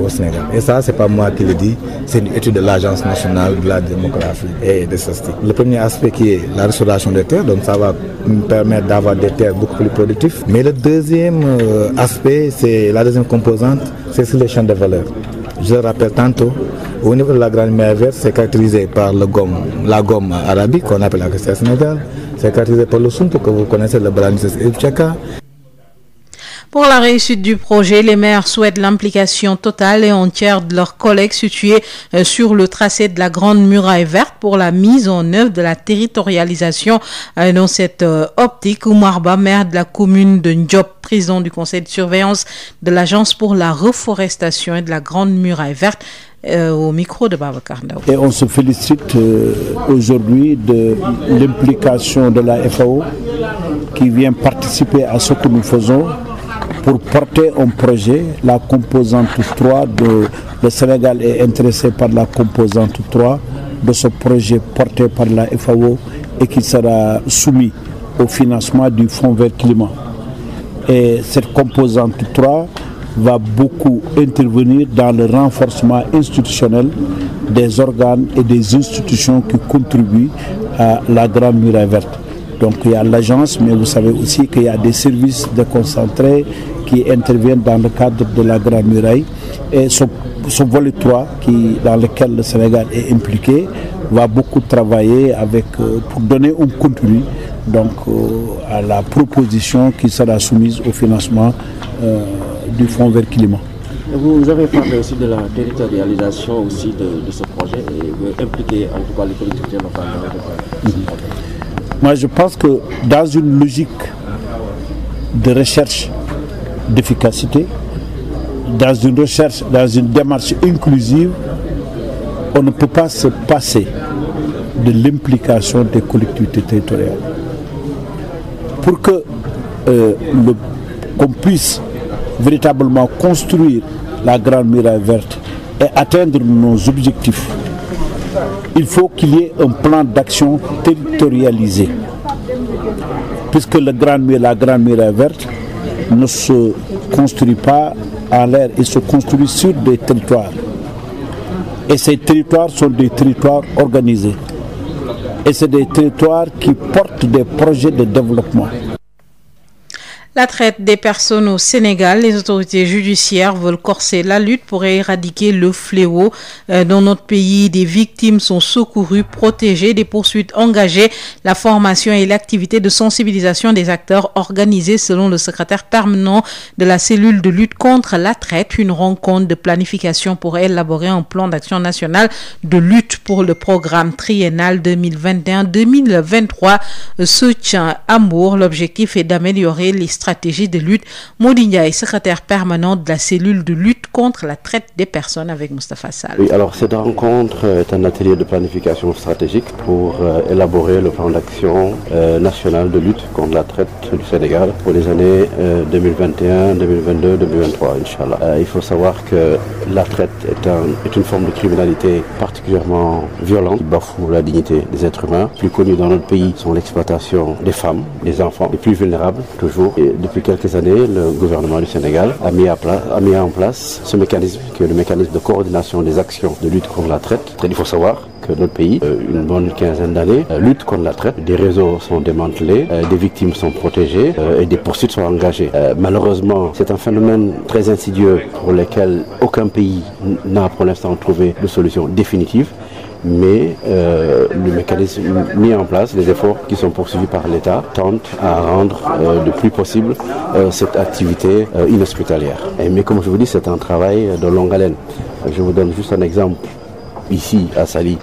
au Sénégal. Et ça, c'est pas moi qui le dis, c'est une étude de l'Agence nationale de la démographie et des statistiques. Le premier aspect qui est la restauration des terres, donc ça va me permettre d'avoir des terres beaucoup plus productives. Mais le deuxième aspect, c'est la deuxième composante, c'est sur les chaînes de valeur. Je le rappelle tantôt, au niveau de la Grande Muraille Verte, c'est caractérisé par la gomme arabique qu'on appelle la Sénégal, c'est caractérisé par le sunto que vous connaissez, le Balanisses et le Tchaka. Pour la réussite du projet, les maires souhaitent l'implication totale et entière de leurs collègues situés sur le tracé de la Grande Muraille Verte pour la mise en œuvre de la territorialisation. Dans cette optique, Oumar Ba, maire de la commune de Ndiop, président du conseil de surveillance de l'Agence pour la reforestation et de la Grande Muraille Verte, au micro de Babacar Ndaw. Et on se félicite aujourd'hui de l'implication de la FAO qui vient participer à ce que nous faisons pour porter un projet, la composante 3 le Sénégal est intéressé par la composante 3 de ce projet porté par la FAO et qui sera soumis au financement du Fonds vert climat. Et cette composante 3 va beaucoup intervenir dans le renforcement institutionnel des organes et des institutions qui contribuent à la Grande Muraille Verte. Donc il y a l'agence, mais vous savez aussi qu'il y a des services déconcentrés qui interviennent dans le cadre de la Grande Muraille. Et ce volet 3 dans lequel le Sénégal est impliqué va beaucoup travailler pour donner un contenu à la proposition qui sera soumise au financement du Fonds vert climat. Vous avez parlé aussi de la territorialisation aussi de ce projet et vous impliquez en tout cas les collectivités locales dans ce projet. Moi je pense que dans une logique de recherche d'efficacité, dans une démarche inclusive, on ne peut pas se passer de l'implication des collectivités territoriales. Pour que qu'on puisse véritablement construire la Grande Muraille Verte et atteindre nos objectifs, il faut qu'il y ait un plan d'action territorialisé. Puisque la Grande Muraille Verte ne se construit pas en l'air, il se construit sur des territoires. Et ces territoires sont des territoires organisés. Et c'est des territoires qui portent des projets de développement. La traite des personnes au Sénégal, les autorités judiciaires veulent corser la lutte pour éradiquer le fléau. Dans notre pays, des victimes sont secourues, protégées, des poursuites engagées, la formation et l'activité de sensibilisation des acteurs organisées selon le secrétaire permanent de la cellule de lutte contre la traite. Une rencontre de planification pour élaborer un plan d'action national de lutte pour le programme triennal 2021-2023 se tient à Mbour. L'objectif est d'améliorer les stratégie de lutte. Mody Ndiaye, secrétaire permanent de la cellule de lutte contre la traite des personnes avec Moustapha Sall. Oui, alors cette rencontre est un atelier de planification stratégique pour élaborer le plan d'action national de lutte contre la traite du Sénégal pour les années 2021, 2022, 2023, Inch'Allah. Il faut savoir que la traite est une forme de criminalité particulièrement violente qui bafoue la dignité des êtres humains. Plus connus dans notre pays sont l'exploitation des femmes, des enfants, les plus vulnérables toujours. Et depuis quelques années, le gouvernement du Sénégal a mis en place ce mécanisme qui est le mécanisme de coordination des actions de lutte contre la traite. Il faut savoir que notre pays, une bonne quinzaine d'années, lutte contre la traite. Des réseaux sont démantelés, des victimes sont protégées et des poursuites sont engagées. Malheureusement, c'est un phénomène très insidieux pour lequel aucun pays n'a pour l'instant trouvé de solution définitive. Mais le mécanisme mis en place, les efforts qui sont poursuivis par l'État tentent à rendre le plus possible cette activité inhospitalière. Mais comme je vous dis, c'est un travail de longue haleine. Je vous donne juste un exemple. Ici, à Saly,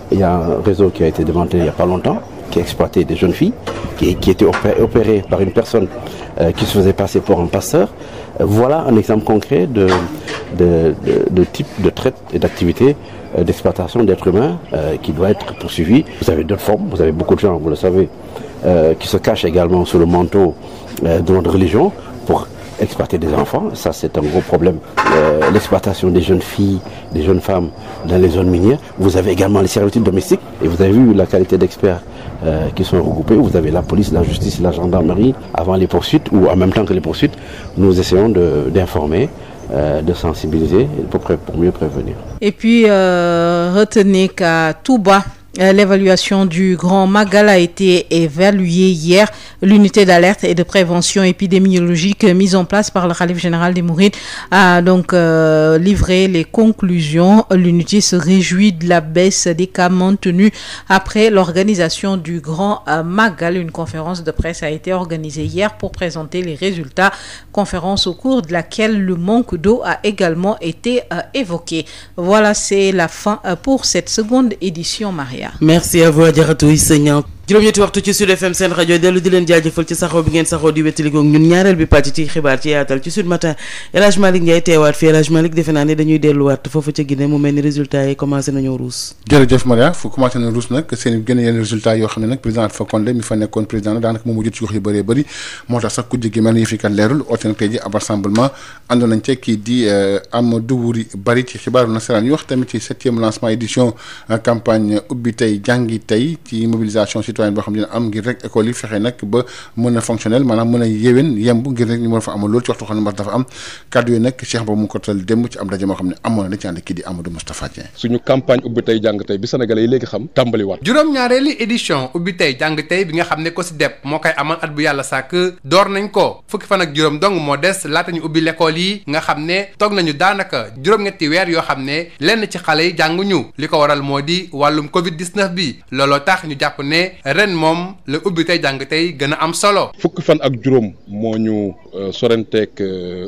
il y a un réseau qui a été démantelé il n'y a pas longtemps, qui exploitait des jeunes filles, qui était opéré par une personne qui se faisait passer pour un pasteur. Voilà un exemple concret de type de traite et d'activité d'exploitation d'êtres humains qui doit être poursuivi. Vous avez d'autres formes, vous avez beaucoup de gens, vous le savez, qui se cachent également sous le manteau de notre religion pour exploiter des enfants. Ça, c'est un gros problème. L'exploitation des jeunes filles, des jeunes femmes dans les zones minières. Vous avez également les servitudes domestiques et vous avez vu la qualité d'experts qui sont regroupés. Vous avez la police, la justice, la gendarmerie avant les poursuites ou en même temps que les poursuites. Nous essayons d'informer, de sensibiliser pour mieux prévenir. Et puis, retenez qu'à Touba, L'évaluation du Grand Magal a été évaluée hier. L'unité d'alerte et de prévention épidémiologique mise en place par le khalife général des Mourides a donc livré les conclusions. L'unité se réjouit de la baisse des cas maintenus après l'organisation du Grand Magal. Une conférence de presse a été organisée hier pour présenter les résultats. Conférence au cours de laquelle le manque d'eau a également été évoqué. Voilà, c'est la fin pour cette seconde édition, Maria. Merci à vous, Adjaratou Issa Niang. juróom-ñetti waxtu ci Sud FM seen rajo dellu di leen jaajëfal ci saxoo bi ngeen saxoo di wettalikoo ñun ñaareel bi pàcc ci xibaar ci yaatal ci Sud Matin. El Hadj Malick Ndiaye teewaat fi El Hadj Malick defe naa ne dañuy delluwaat foofu ca Guinée mu mel ni résultat yi commencé nañoo ruus. jërëjëf Maria fu commencé na ruus nag seen gën a yenn résultat yoo xam ne nag président Alpha Condé mi fa nekkoon président daanaka moom mu jot ci gox yu bëree bëri moo tax sax ku jéggi mel ni yëf yi kat leerul oote nag tey ji ab rassemblement àndoon nañ ca kii di Amadou Wuri Bari ci xibaaru nasaraan ñu wax tamit ci 7e lancement édition campagne ubbi tey jàngi tey ci mobilisation citoyenne boo xam ne am ngir rek école yi fexe nag ba mën a fonctionnel maanaam mën a yéwén yemb ngir rek ñu mën a fa amal loolu ci waxtu xam ne mas dafa am kàddu yooyu nag Cheikh Ba mu ko tal démb ci am daje moo xam ne amoon na dañ ci ànd kii di Amadou Moustapha Dieng. suñu campagne ubbi tey jàng tey bi Sénégalais yi léegi xam tàmbaliwaat. juróom-ñaareeli édition ubbi tey jàng tey bi nga xam ne COSYDEP moo koy amal at bu yàlla sàkk door nañ ko fukki fan ak juróom dong moo des laata ñu ubbi l'école yi nga xam ne toog nañu daanaka juróom-ñetti weer yoo xam ne lenn ci xale yi jànguñu li ko waral moo di wàllum Covid 19 bi looloo tax ñu jàpp ne ren moom la ubbi tey jàng tey gën a am solo. fukki fan ak juróom moo ñu sorenteeg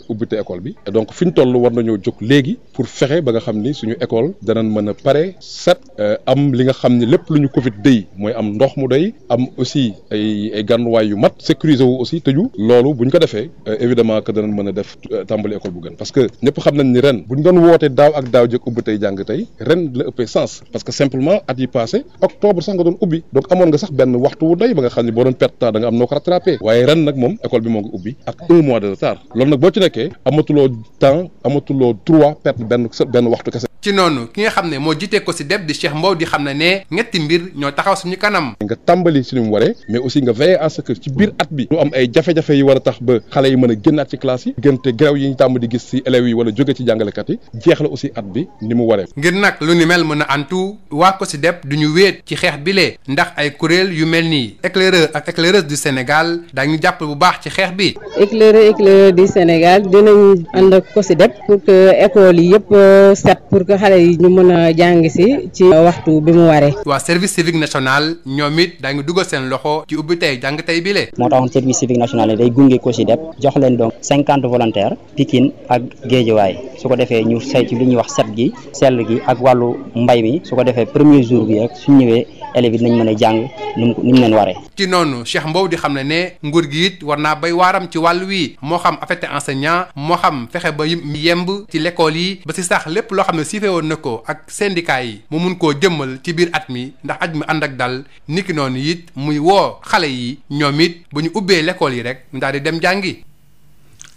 ubbite école bi donc fi ñu toll war nañoo jóg léegi pour fexe ba nga xam ni suñu école danañ mën a pare set am li nga xam ni lépp lu ñu Covid day mooy am ndox mu doy am aussi ay gànnuwaay yu mat sécuriser wu aussi tëju loolu bu ñu ko defee évidemment que danañ mën a def tàmbali école bu gën parce que ñëpp xam nañ ni ren bu ñu doon woote daaw ak daaw jëkk ubbi tey jàng tey ren la ëppee sens parce que simplement at yi passé octobre sax nga doon ubbi donc amoon nga sax benn waxtu wu doy ba nga xam ne boo doon perte temps da nga am noo ko rattrapé waaye ren nag moom école bi moo ngi ubbi ak 1 mois de retard loolu nag boo ci nekkee amatuloo temps amatuloo droit perte benn waxtu kese. ci noonu ki nga xam ne moo jiite COSYDEP di Cheikh Mbow di xam ne ñetti mbir ñoo taxaw suñu kanam. nga tàmbali suñu mu waree mais aussi nga veiller à ce que ci biir at bi ñu am ay jafe-jafe yi war a tax ba xale yi mën a génnaat ci classe yi diggante grève yi ñu tàmm di gis ci élèves yi wala jóge ci jàngalekat yi jeex la aussi at bi ni mu waree. ngir nag lu ni mel mën a antu waa COSYDEP du ñu wéet ci xeex bile ndax ay kuréel yu mel ni éclaireur ak éclaireuse du Sénégal daañu jàpp bu baax ci xeex bi. éclaireur du Sénégal dinañ ànd ak COSYDEP pour que école yi yëpp set pour que xale yi ñu mën a jàng ci waxtu bi mu waree. waa service civique national ñoom it daañu dugal seen loxo ci ubbi tey jàng tey bile. moo taxoon service civique national day gunge COSYDEP jox leen donc 50 volontaires Pikine ak Guédiawaye su ko defee ñu saytu li ñuy wax set gi sell gi ak wàllu mbay mi su ko defee premier jour bi rek suñ ñëwee élèves yi dinañ mën a jàng ni mu leen waree. ci noonu Cheikh Mbow di xam ne nguur gi it war naa bay waaram ci wàll wi moo xam affecté enseignant moo xam fexe ba yemb ci l'école yi ba si sax lépp loo xam ne siifee woon na ko ak syndicat yi mu mun koo jëmmal ci biir at mi ndax at mi ànd ak dal niki noonu it muy woo xale yi ñoom it bu ñu ubbee l'école yi rek ñu daal di dem jàngi.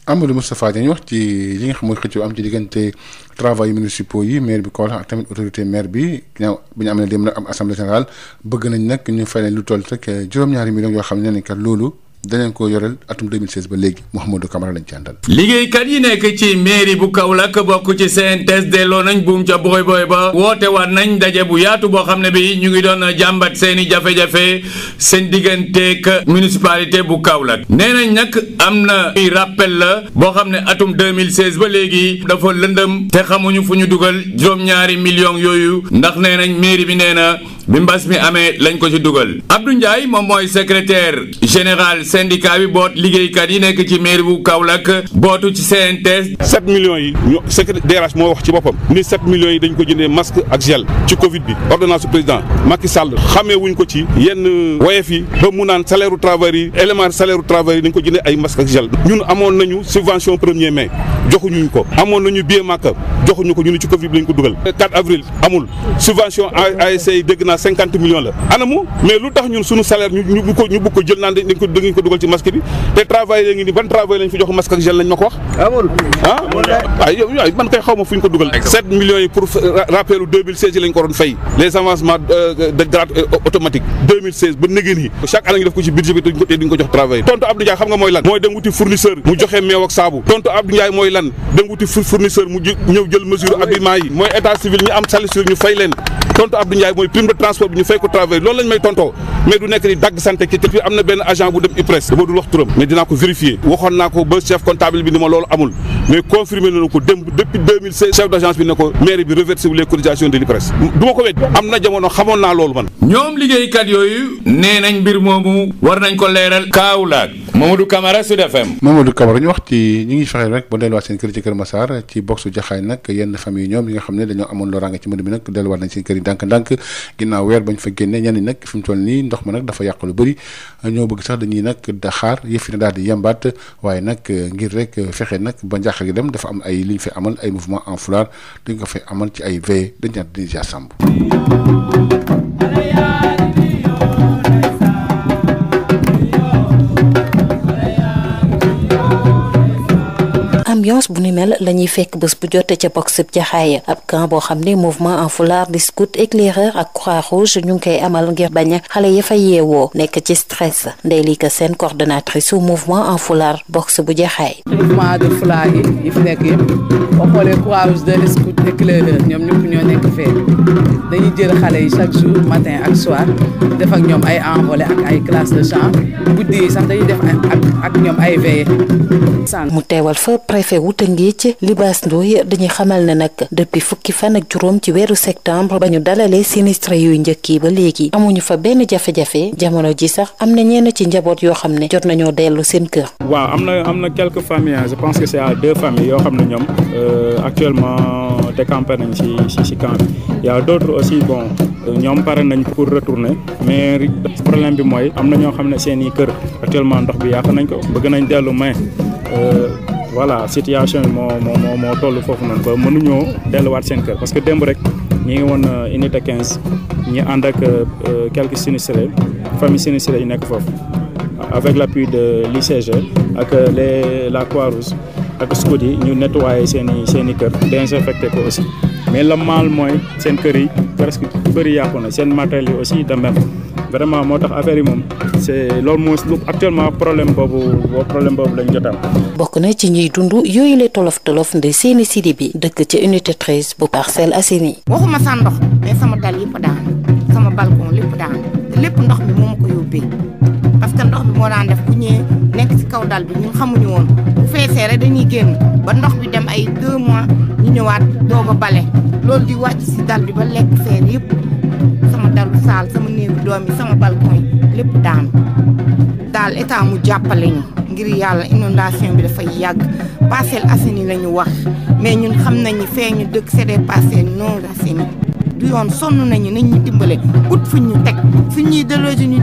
Amadou Moustapha dañuy wax ci li nga xam mooy xëccoo am ci diggante travaux municipaux yi maire bi Kaolack ak tamit autorité maire bi ginnaaw bi ñu am ne dem nag am assemblée générale bëgg nañ nag ñu fay leen lu toll rek juróom-ñaari millions yoo xam ne nañ kat loolu danañ ko yoreel atum 2016 ba léegi Mouhamadou Camara lañ ci àndal. liggéeykat yi nekk ci mairie bu Kaolack bokk ci CNTS delloo nañ buum ca boy boy ba woote waat nañ daje bu yaatu boo xam ne bi ñu ngi doon jàmbat seeni jafe-jafe seen digganteeg municipalité bu Kaolack nee nañ nag am na rappel la boo xam ne atum 2016 ba léegi dafa lëndëm te xamuñu fu ñu dugal juróom-ñaari millions yooyu ndax nee nañ mairie bi nee na bi mbas mi amee lañ ko ci dugal Abdou Ndiaye moom mooy secrétaire général syndicat bi boot liggéeykat yi nekk ci mairie bu Kaolack bootu ci CNTS. 7 millions yi ñu secrétaire moo wax ci boppam ni 7 millions yi dañ ko jëndee masque ak gel ci Covid bi ordonnance du président Macky Sall xamee wuñ ko ci yenn woyef yi ba mu naan salaire u travailleurs yi élément salaire u travailleurs yi dañ ko jëndee ay masque ak gel ñun amoon nañu subvention 1er mai joxuñu ko amoon nañu billet Makka joxuñu ko ñun ci Covid bi lañ ko dugal 4 avril amul subvention ASC dégg naa 50 millions la anamu mais lu tax ñun suñu salaire ñu bëgg ko jël naan dañ ko dugal ci masque bi te travail la ngi ni ban travail lañ fi jox masque ak gel lañ ma ko wax amul waaye yow man kay xaw ma fu ñu ko dugal 7 millions yi pour rappelu 2016 yi lañ ko doon fay les avancements de grade automatique 2016 ba négéen yi chaque année ñu def ko ci budget bi te duñ ko jox travail tontu Abdou Ndiaye xam nga mooy lan mooy dem wuti fournisseur mu joxe meew ak saabu tontu Abdou Ndiaye mooy lan dem wuti fournisseur mu ñëw jël jël mesure habillement yi mooy état civil ñu am salissure ñu fay leen tontu Abdou Ndiaye mooy prime de transport bi ñu fay ko travail loolu lañ may tontoo mais du nekk di dagg santé ci te puis am na benn agent bu dem IPRES dama dul wax turam mais dinaa ko vérifier waxoon naa ko ba chef comptable bi ni ma loolu amul mais confirmé nañu ko démb depuis 2016 chef d'agence bi ne ko mairie bi reversé wu les cotisations de l'IPRES du ma ko wet am na jamono xamoon naa loolu man. ñoom liggéeykat yooyu nee nañ mbir moomu war nañ ko leeral Kaolack Mamadou Camara Sud FM. Mamadou Camara ñu wax ci ñu ngi fexe rek ba delluwaat seen kër ci Kër Massar ci boxu Jaxaay nag yenn famille ñoom yi nga xam ne dañoo amoon loraange ci mbënd mi nag delluwaat nañ seen kër yi ndànk-ndànk ginnaaw weer bañ fa génne ñenn ñi nag fi mu toll nii ndox ma nag dafa yàq lu bëri ñoo bëgg sax dañuy nag daxaar yëf yi na daal di yembaat waaye nag ngir rek fexe nag ba njàqar gi dem dafa am ay li ñu fay amal ay mouvement en foulard dañ ko fay amal ci ay veillées dañ ñaat déjà sàmb ambiance bu ni mel la ñuy fekk bés bu jote ca box Jaxaay ab camp boo xam ne mouvement en foulard di scout éclaireur ak croix rouge ñu ngi koy amal ngir bañ xale ya fa yeewoo nekk ci stress Ndeye Lika Sène coordonnatrice su mouvement en foulard box bu Jaxaay. mouvement de foulard yi fi nekk yëpp boo xoolee croix rouge de scout éclaireur ñoom ñëpp ñoo nekk fee dañuy jël xale yi chaque jour matin ak soir def ak ñoom ay envolée ak ay classe de chant guddi yi sax dañuy def ak ñoom ay veillées. mu teewal fa préfet wu Tëngéej Libaas Ndoye dañuy xamal ne nag depuis fukki fan ak juróom ci weeru septembre ba ñu dalalee sinistre yuy njëkk yi ba léegi amuñu fa benn jafe-jafe jamono ji sax am na ñenn ci njaboot yoo xam ne jot nañoo dellu seen kër. waaw am na quelques familles je pense que c'est à 2 familles yoo xam ne ñoom actuellement décampé nañ ci camp bi y a d'autres aussi bon ñoom pare nañ pour retourner mais problème bi mooy am na ñoo xam ne seen i kër actuellement ndox bi yàq nañ ko bëgg nañ dellu mais voilà situation bi moo toll foofu noonu ba mënuñoo delluwaat seen kër parce que démb rek ñi ngi woon unité 15 ñi ànd ak quelques sinistrés famille sinistrés yi nekk foofu avec l'appui de l'ICG ak la Croix-Rouge ak scout yi ñu nettoyer seen i kër désinfecté ko aussi mais le mal mooy seen kër yi presque bëri yàqu na seen matériel yi aussi de même vraiment moo tax affaire yi moom c'est loolu moo actuellement problème boobu lañ jotam. bokk na ci ñuy dund yooyu la tolof nde seeni sidi bi dëkk ca unité 13 bu Parcelles Assainies. waxuma sa ndox mais sama dal yëpp daan sama balcon lépp daan te lépp ndox mi moo ma ko yóbbee parce que ndox bi moo daan def bu ñëwee nekk ci kaw dal bi ñun xamuñu woon bu feesee rek dañuy génn ba ndox bi dem ay 2 mois ñu ñëwaat doog a bale loolu di wàcc ci dal bi ba lekk feer yëpp sama dalu saal sama néegu doom yi sama balcon yi lépp daanu daal état mu jàppale ñu ngir yàlla inondation bi dafay yàgg Parcelles Assainies la ñu wax mais ñun xam nañu fee ñu dëkk c'est des Parcelles non Assainies du yoon sonn nañu nañ ñu dimbale ut fu ñu teg fu ñuy déloger ñu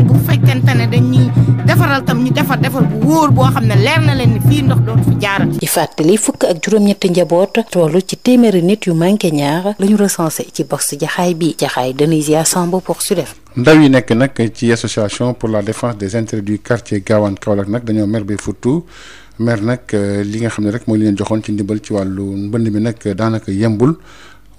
bu fekkente ne dañuy defaral tam ñu defar bu wóor boo xam ne leer na leen ni fii ndox doon fi jaarati. ci fàttali fukk ak juróom-ñetti njaboot tollu ci téeméeri nit yu manqué ñaar la ñu recensé ci box Jaxaay bi Jaxaay Denisia Samb pour Sud FM. ndaw yi nekk nag ci association pour la défense des intérêts du quartier Gawane Kaolack nag dañoo mer ba futtu mer nag li nga xam ne rek mooy li leen joxoon ci ndimbal ci wàllu mbënd mi nag daanaka yembul.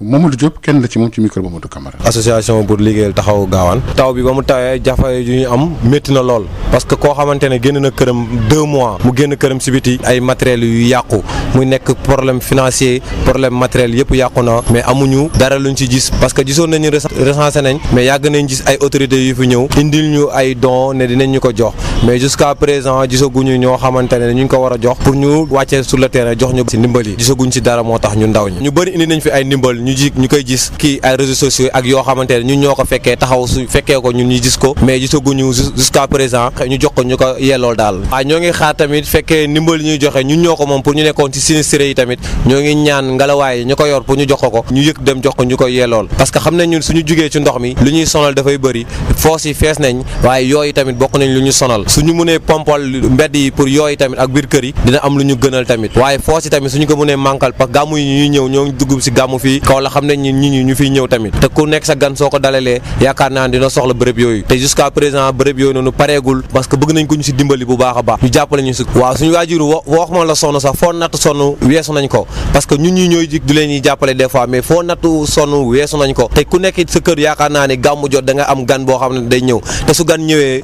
Mamadou Diop kenn la ci moom ci micro Mamadou Camara. association pour liggéeyal taxawu gaawaan taw bi ba mu tawee jafe yu ñu am métti na lool parce que koo xamante ne génn na këram 2 mois mu génn këram si biti ay matériels yu yàqu muy nekk problème financier problème matériel yëpp yàqu na mais amuñu dara luñ ci gis parce que gisoon nañu recensé nañ mais yàgg nañ gis ay autorités yu fi ñëw indil ñu ay dons ne dinañ ñu ko jox mais jusqu'à présent gisaguñu ñoo xamante ne ñu ko war a jox pour ñu wàccee sur le terrain jox ñu si ndimbal yi gisaguñ si dara moo tax ñu ndaw ñu bëri indi nañ fi ay ndimbal ñu koy gis kii ay réseaux sociaux ak yoo xamante ne ñun ñoo ko fekkee taxaw su fekkee ko ñun ñu gis ko mais gisaguñu jusqu'à présent ñu jox ko ñu ko yellool daal waaye ñoo ngi xaar tamit fekkee ndimbal ñuy joxe ñun ñoo ko moom pour ñu nekkoon ci sinistré yi tamit ñoo ngi ñaan ngelawaay ñu ko yor pour ñu jox ko ñu yëg dem jox ko ñu ko yellool parce que xam nañ ñun suñu jugee ci ndox mi lu ñuy sonal dafay bëri foos yi fees nañ waaye yooyu tamit bokk nañ lu ñu sonal suñu mënee pompal mbedd yi pour yooyu tamit ak biir kër yi dina am lu ñu gënal tamit waaye foos yi tamit suñu ko mënee manqual parce que gàmmu yi ñuy ñëw ñoo ngi dugg ci gàmmu fii kaw la xam nañ ñi ñu fiy ñëw tamit te ku nekk sa gan soo ko dalalee yaakaar naa dina soxla bërëb yooyu te jusqu'à présent bërëb yooyu noonu pareegul parce que bëgg nañ ko ñu ci dimbali bu baax a baax ñu jàppale ñu ci waaw suñu waajur wax ma la sonn sax foo natt sonn weesu nañ ko parce que ñun ñi ñooy jig du leen ñuy jàppale des fois mais foo natt sonn weesu nañ ko te ku nekk sa kër yaakaar naa ni gàmmu jot da nga am gan boo xam ne day ñëw te su gan ñëwee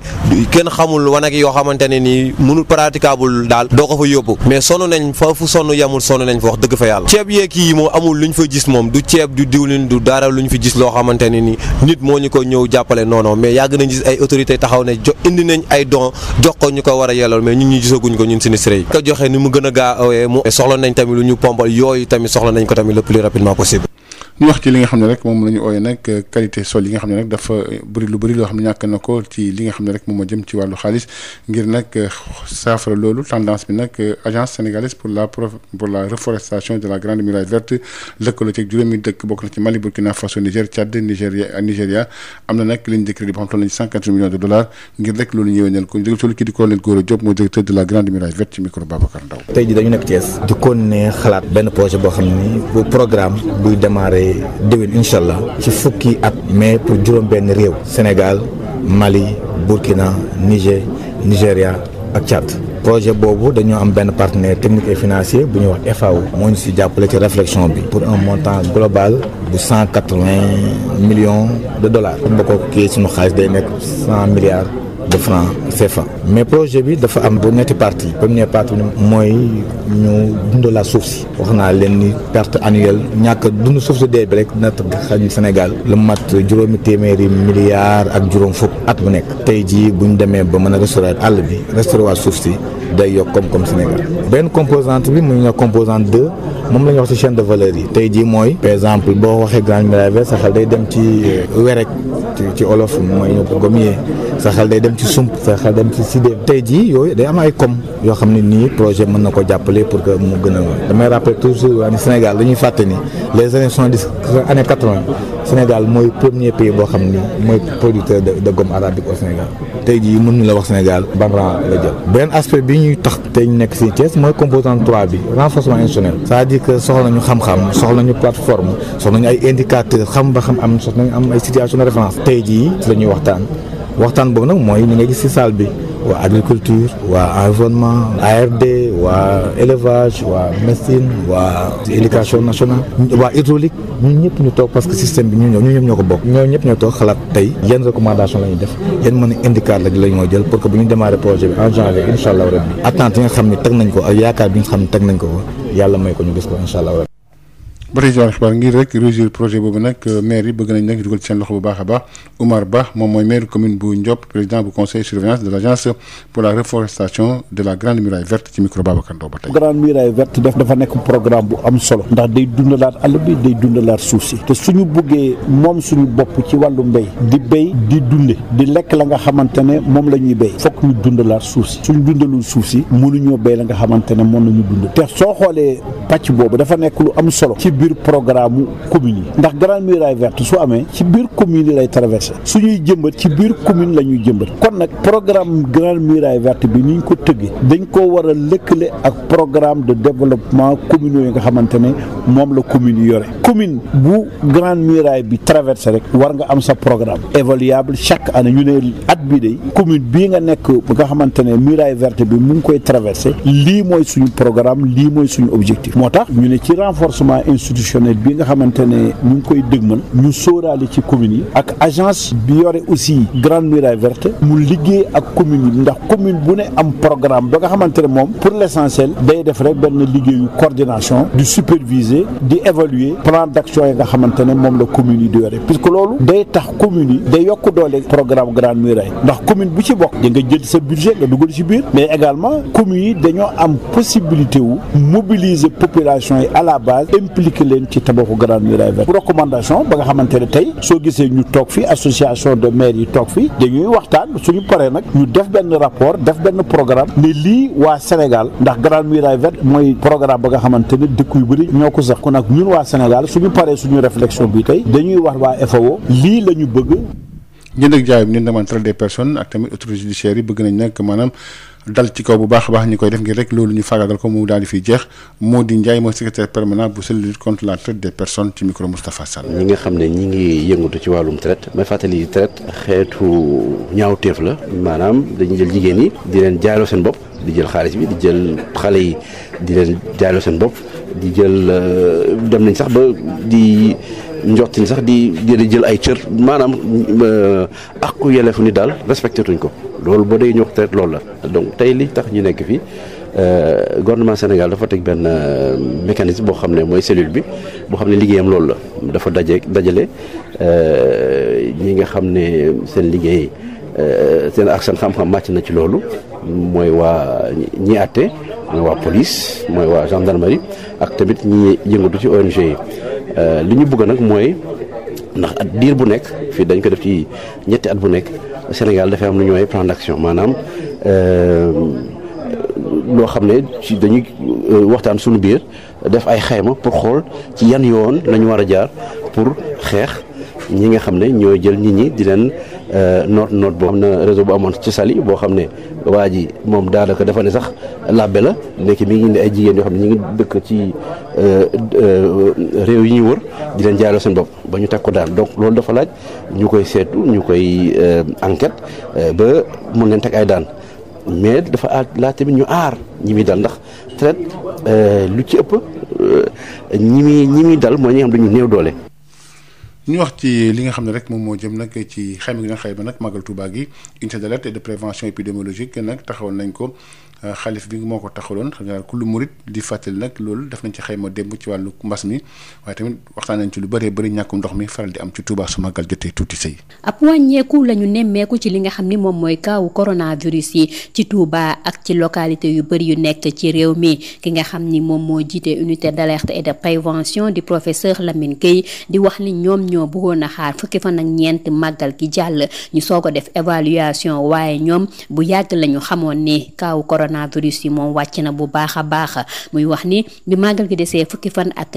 kenn xamul wanag yoo xamante ne nii mënul praticable daal doo ko fa yóbbu mais sonn nañ fa fu sonn yamul sonn nañ fa wax dëgg fa yàlla ceeb yeeg yi moom amul luñ fa gis moom du ceeb du diwlin du dara luñ fi gis loo xamante ne ni nit moo ñu ko ñëw jàppale non mais yàgg nañ gis ay autorités taxaw ne indi nañ ay don jox ko ñu ko war a yellool mais ñun ñu gisaguñ ko ñun sinistré yi ko joxe ni mu gën a gaawee mu soxla nañ tamit lu ñu pompal yooyu tamit soxla nañ ko tamit le plus rapidement possible. ñu wax ci li nga xam ne rek moom la ñu ooyee nag qualité sol yi nga xam ne nag dafa bëri loo xam ne ñàkk na ko ci li nga xam ne rek moom moo jëm ci wàllu xaalis ngir nag saafara loolu tendance bi nag agence sénégalaise pour la reforestation de la grande muraille verte lëkkaloo ci juróomi dëkk bokk na ci Mali Burkina Faso Niger Tchad Nigéria am na nag ligne de crédit boo xam toll na ci 180 millions de dollars ngir rek loolu ñëwénal ko jóge solu kii di colonel Gora Diop moo directeur de la grande muraille verte ci micro Babacar Ndaw. tey jii dañu nekk Thiès di continuer xalaat benn projet boo xam ni bu programme buy démarrer déwén incha allah ci fukki at mais pour juróom-benn réew Sénégal Mali Burkina Niger Nigéria ak Tchad. projet boobu dañoo am benn partenaire technique et financier bu ñuy wax FAO moo ñu si jàppale ci réflexion bi pour un montant global bu 180 millions de dollars. ba ko kii suñu xaalis day nekk 100 milliards de francs CFA. mais projet bi dafa am bu ñetti partie première partie bi mooy ñu dund la suuf si wax naa leen ni perte annuelle ñàkk dund suuf si dee bi rek dina xañ Sénégal lu mat juróomi téeméeri milliards ak juróom fukk at bu nekk tey jii bu ñu demee ba mën a restaurer àll bi restaurer waa suuf si day yokk koom-koom Sénégal benn composante bi mu ñu composante 2 moom la ñuy wax ci chaîne de valeur yi tey jii mooy par exemple boo waxee grande muraille verte sa xel day dem ci werek ci olof mooy gomier sa xel day dem ci sump sa xel dem ci sidéem tey jii yooyu day am ay koom yoo xam ne nii projet mën na ko jàppale pour que mu gën a damay rappeler toujours ni Sénégal dañuy fàtte ni les années 70 années 80 Sénégal mooy premier pays boo xam ni mooy producteur de gomme arabique au Sénégal tey jii mën ñu la wax Sénégal ban rang la jël benn aspect bi ñuy tax tey ñu nekk si Thiès mooy composante 3 bi renforcement institutionnel c'est-à-dire que soxla nañu xam-xam soxla nañu plateforme soxla nañu ay indicateurs xam ba xam am soxla nañu am ay situation de référence tey jii ci la ñuy waxtaan boobu nag mooy ñu nga gis ci salle bi waa agriculture waa environnement ARD waa élevage waa médecine waa éducation nationale waa hydraulique ñun ñëpp ñu toog parce que système bi ñu ñëpp ñoo ko bokk ñoo ñëpp ñoo toog xalaat tey yan recommandation la ñuy def yan mën a indicateur la ñu jël pour que bu ñu démarrer projet bi en janvier incha allah rabbi attente yi nga xam ne teg nañ ko ak yaakaar bi nga xam ne teg nañ ko yàlla may ko ñu gis ko incha allah rabbi. ba tey ci xibaar ngir rek réussir projet boobu nag maire yi bëgg nañ nag dugal ci seen loxo bu baax a baax Oumar Ba moom mooy maire commune bu Ndiop président bu conseil surveillance de l' agence pour la reforestation de la grande muraille verte ci micro Babacar Ndaw ba tey. grande muraille verte dafa nekk programme bu am solo ndax day dundalaat àll bi day dundalaat suuf si te suñu buggee moom suñu bopp ci wàllu mbéy di béy di dunde di lekk la nga xamante ne moom la ñuy béy fokk ñu dundalaat suuf si suñu dundalul suuf si mënuñoo béy la nga xamante ne moom la ñu dund te soo xoolee pàcc boobu dafa nekk lu am solo ci biir programme commune yi ndax grande muraille verte su amee ci biir commune yi lay traversé suñuy jëmbat ci biir commune la ñuy jëmbat kon nag programme grande muraille verte bi ni ñu ko tëggee dañ ko war a lëkkale ak programme de développement communaux yi nga xamante ne moom la commune yi yore commune bu grande muraille bi traversé rek war nga am sa programme évaluable chaque année ñu ne at bii de commune bii nga nekk nga xamante ne muraille verte bi mu ngi koy traversé lii mooy suñu programme lii mooy suñu objectif moo tax ñu ne ci renforcement institutionnel bi nga xamante ne ñu ngi koy dëgmal ñu sóoraale ci communes yi ak agence bi yore aussi grande muraille verte mu liggéey ak commune yi ndax commune bu ne am programme ba nga xamante ne moom pour l' essentiel day def rek benn liggéeyu coordination di superviser di évaluer plan d' action yi nga xamante ne moom la commune yi di yore puisque loolu day tax commune yi day yokk doole programme grande muraille ndax commune bu ci bokk da nga jël sa budget nga dugal ci biir mais également communes yi dañoo am possibilité wu mobiliser population yi à la base impliquer leen ci tabaxu grande muraille verte recommandation ba nga xamante ne tey soo gisee ñu toog fi association de maires yi toog fi dañuy waxtaan suñu paree nag ñu def benn rapport def benn programme ne lii waa Sénégal ndax grande muraille verte mooy programme ba nga xamante ne dëkk yu bëri ñoo ko sax kon nag ñun waa Sénégal suñu paree suñu réflexion bi tey dañuy wax waa FAO lii la ñu bëgg. jënd ak jaay bi ñu demande traite des personnes ak tamit autorités judiciaires yi bëgg nañ nag maanaam dal ci kaw bu baax a baax ñi koy def ngir rek loolu ñu faagaagal ko mu daal di fiy jeex moo di Ndiaye mooy secrétaire permanent bu cellule lutte contre la traite des personnes ci micro Moustapha Sall. ñi nga xam ne ñi ngi yëngatu ci wàllum traite may fàttali traite xeetu ñaawteef la maanaam dañuy jël jigéen yi di leen jaayloo seen bopp di jël xaalis bi di jël xale yi di leen jaayloo seen bopp di jël dem nañ sax ba di njortin sax di jël ay cër maanaam àqu yelleefu ni daal respecté tuñ ko loolu boo dee ñu wax te loolu la donc tey li tax ñu nekk fii gouvernement Sénégal dafa teg benn mécanisme boo xam ne mooy cellule bi boo xam ne liggéeyam loolu la dafa dajale ñi nga xam ne seen liggéey seen ak seen xam-xam màcc na ci loolu mooy waa ñi àtte mooy waa police mooy waa gendarmerie ak tamit ñi yëngatu ci ONG yi li ñu bëgg nag mooy ndax at diir bu nekk fii dañ ko def ci ñetti at bu nekk Sénégal dafay am lu ñooy plan d'action maanaam loo xam ne ci dañuy waxtaan suñu biir def ay xayma pour xool ci yan yoon lañu war a jaar pour xeex ñi nga xam ne ñoo jël nit ñi di leen noot boo xam ne réseau bu amoon ci Saly boo xam ne waa ji moom daanaka dafa ne sax labbe la léegi mi ngi indi ay jigéen yoo xam ne ñu ngi dëkk ci réew yi ñuy wër di leen jaayaloo seen bopp ba ñu teg ko daan donc loolu dafa laaj ñu koy seetu ñu koy enquête ba mun leen teg ay daan mais dafa laaj tamit ñu aar ñi muy dal ndax traite lu ci ëpp ñi muy dal mooy ñi nga xam dañu néew doole. ñu wax ci li nga xam ne rek moom moo jëm nag ci xayma gi nga xayma nag Magal Touba gi unité d'alerte et de prévention épidémiologique nag taxawal nañ ko xalif bi moo ko taxawaloon xam nga ku lu murit di fàttali nag loolu def nañ ci xayma démb ci wàllu mbas mi waaye tamit waxtaan nañ ci lu bëree bëri ñàkkum ndox mi faral di am ci Touba su Magal jotee tuuti sëy ab wàññeeku la ñu nemmeeku ci li nga xam ni moom mooy kaawu coronavirus yi ci Touba ak ci localité yu bëri yu nekk ci réew mi ki nga xam ni moom moo jiite unité d'alerte et de prévention di professeur Lamine Gueye di wax ni ñoom ñoo bëggoon a xaar fukki fan ak ñeent màggal gi jàll ñu soog a def évaluation waaye ñoom bu yàgg la ñu xamoon ni kaawu coronavirus yi moom wàcc na bu baax a baax muy wax ni bi màggal gi desee fukki fan ak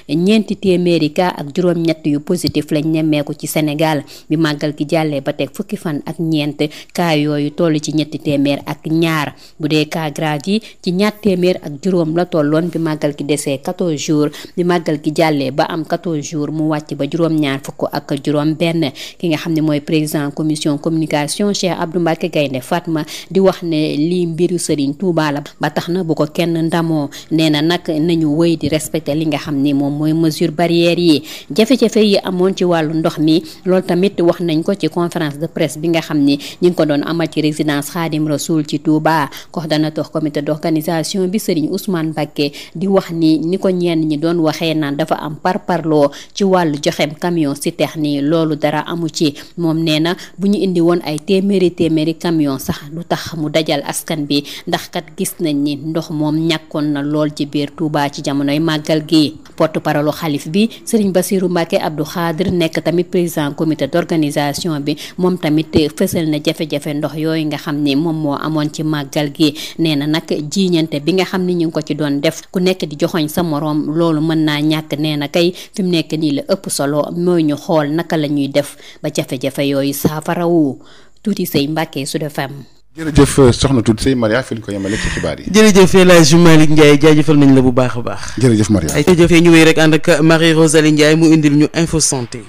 ñeenti téeméeri cas ak juróom-ñett yu positif lañ nemmeeku ci Sénégal bi màggal gi jàllee ba teg fukki fan ak ñeent cas yooyu toll ci ñetti téeméer ak ñaar bu dee cas grave yi ci ñaar téeméer ak juróom la tolloon bi màggal gi desee 14 jours bi màggal gi jàllee ba am 14 jours mu wàcc ba juróom-ñaar fukk ak juróom benn ki nga xam ne mooy président commission communication Cheikh Abdou Mbacké Gaynde Fatma di wax ne lii mbiru Serigne Touba la ba tax na bu ko kenn ndamoo nee na nag nañu wëy di respecter li nga xam ni moom mooy mesure barrière yi jafe-jafe yi amoon ci wàllu ndox mi loolu tamit wax nañ ko ci conférence de presse bi nga xam ni ñu ngi ko doon amal ci résidence Khadim Rasoul ci Touba coordonnateur comité d'organisation bi Serigne Ousmane Mbacké di wax ni ko ñenn ñi doon waxee naan dafa am parparloo ci wàllu joxem camion citerne yi loolu dara amu ci moom nee na bu ñu indi woon ay téeméeri camion sax du tax mu dajal askan bi ndax kat gis nañ ni ndox moom ñàkkoon na lool ci biir Touba ci jamonoy màggal gi porte-parole xalif bi Serigne Bassirou Mbacké Abdou Khadr nekk tamit président comité d'organisation bi moom tamit fësal na jafe-jafe ndox yooyu nga xam ni moom moo amoon ci màggal gi nee na nag jiiñante bi nga xam ni ñu ngi ko ci doon def ku nekk di joxoñ sa moroom loolu mën naa ñàkk nee na kay fi mu nekk nii la ëpp solo mooy ñu xool naka la ñuy def ba jafe-jafe yooyu saafarawu Tuuti Sey Mbacké Sud FM. jërëjëf soxna Tuuti Sey Maria fi ñu ko yemale ci xibaar yi. jërëjëf El Hadj Malick Ndiaye jaajëfal nañ la bu baax a baax. jërëjëf Maria. ay jërëjëf ñu wéy rek ànd ak Marie Rosalie Ndiaye mu indil ñu info santé.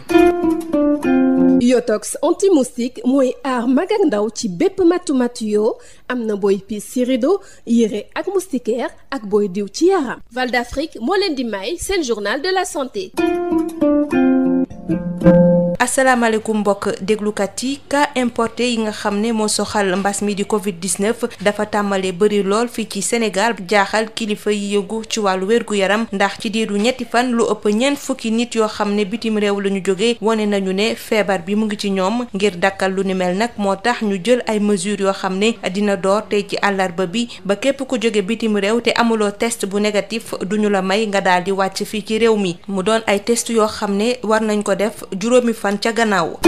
Yotox anti-moustique mooy aar mag ak ndaw ci bépp matu-matu yoo am na booy piis ci rideau yére ak moustiquaire ak booy diw ci yaram. Val d'Afrique moo leen di may seen journal de la santé. asalaamaaleykum mbokk déglukat yi cas importé yi nga xam ne moo soxal mbas mi di Covid-19 dafa tàmbalee bëri lool fii ci Sénégal jaaxal kilifa yi yëngu ci wàllu wér-gu-yaram ndax ci diiru ñetti fan lu ëpp ñeent fukki nit yoo xam ne bitim réew la ñu jógee wane nañu ne feebar bi mu ngi ci ñoom ngir dakkal lu ni mel nag moo tax ñu jël ay mesures yoo xam ne dina door tey ci àllarba bi ba képp ku jóge bitim réew te amuloo test bu négatif duñu la may nga daal di wàcc fii ci réew mi mu doon ay test yoo xam ne war nañ ko def juróomi fan ca gannaaw.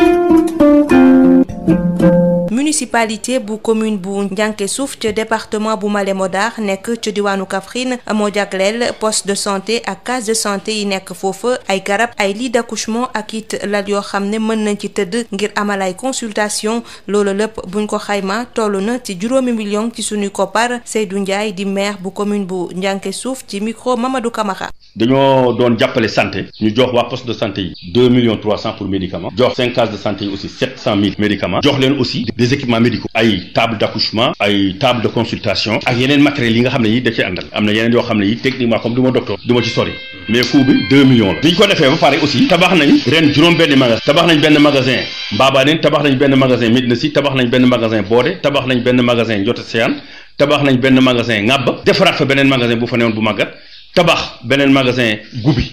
municipalité bu commune bu Ndianké Souf ca département bu Malem Hodar nekk ca diwaanu Kaffrine moo jagleel poste de santé ak case de santé yi nekk foofa ay garab ay lit d'accouchement ak it lal yoo xam ne mën nañ ci tëdd ngir amal ay consultation loolu lépp buñ ko xayma toll na ci 5 millions ci suñuy koppar Seydou Ndiaye di maire bu commune bu Ndianké Souf ci micro Mamadou Camara. dañoo doon jàppale santé ñu jox waa poste de santé yi 2 300 000 pour médicaments jox 5 cases de santé yi aussi 700 000 médicaments jox leen aussi des équipements médicaux ay table d'accouchement ay table de consultation ak yeneen matériels yi nga xam ne yi da ci àndal am na yeneen yoo xam ne yi techniquement comme du ma docteur du ma ci sori mais coût bi 2 millions la bi ñu ko defee ba pare aussi tabax nañ ren juróom benn magasin tabax nañ benn magasin Mbaabaneen tabax nañ benn magasin Médina Sy tabax nañ benn magasin Bodé tabax nañ benn magasin Ndiota Seyane tabax nañ benn magasin Ngabba defaraat fa beneen magasin bu fa newoon bu màggat tabax beneen magasin Goubi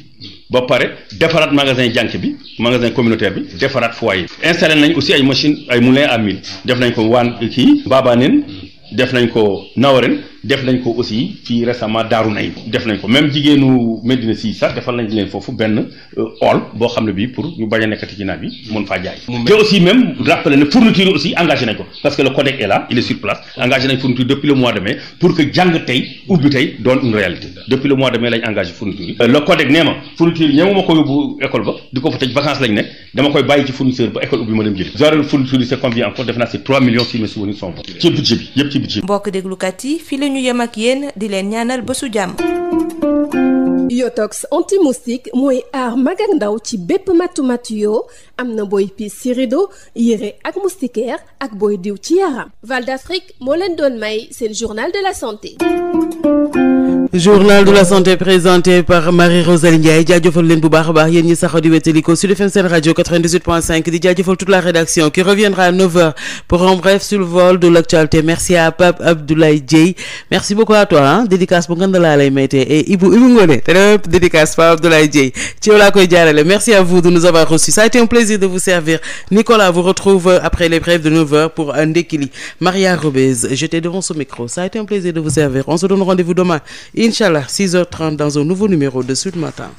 ba pare defaraat magasin jànk bi magasin communautaire bi defaraat foyer installé nañ aussi ay machine ay moulin à mil def nañ ko waan kii Mbaabaneen def nañ ko Nawarène def nañ ko aussi fii récemment Daaru Naym def nañ ko même jigéenu Médina Sy sax defal nañ leen foofu benn hall boo xam ne bii pour ñu bañ a nekkati ci naaj bi mën faa jaay te aussi même rappeler ne fourniture aussi engagé nañ ko parce que le codec est là il est sur place engagé nañ fourniture depuis le mois de mai pour que jàng tey ubbi tey doon une réalité depuis le mois de mai lañ engagé fourniture yi le codec nee ma fourniture yi ñëw ma ko yóbbu école ba di ko fa tëj vacances lañ nekk dama koy bàyyi ci fournisseur ba école ubbi ma dem jëli genre fourniture yi c'est combien encore def naa c'est 3 millions si mes souvenirs sont bons ci budget bi yëpp ci budget mbokk déglukat yi fii la ñu yem ak yéen di leen ñaanal bésu jàmm. Yotox anti-moustique mooy aar mag ak ndaw ci bépp matu-matu yoo am na booy piis ci rido yére ak moustiquaire ak booy diw ci yaram. Val d'Afrique moo leen doon may seen journal de la santé. Journal de la santé présenté par Marie-Rosalie Ndiaye jaajëfal leen bu baax a baax yéen ñi saxo di wétali ko Sud FM seen rajo 98.5 di jaajëfal toute la rédaction qui reviendra à 9h pour un bref survol de l'actualité. Merci à Pape Abdoulaye Dieye, merci beaucoup à toi hein dédicace bu ngand laa lay mayte et Ibou Ngone te dama dédicace Pape Abdoulaye Dieye ci yow laa koy jaarale. Merci à vous de nous avoir reçus, ça a été un plaisir de vous servir. Nicolas vous retrouve après les brèves de 9h pour un ndekki li. Maria Robez, j'étais devant ce micro, ça a été un plaisir de vous servir. On se donne rendez-vous demain Inch'Allah 6h30 dans un nouveau numéro de Sud Matin.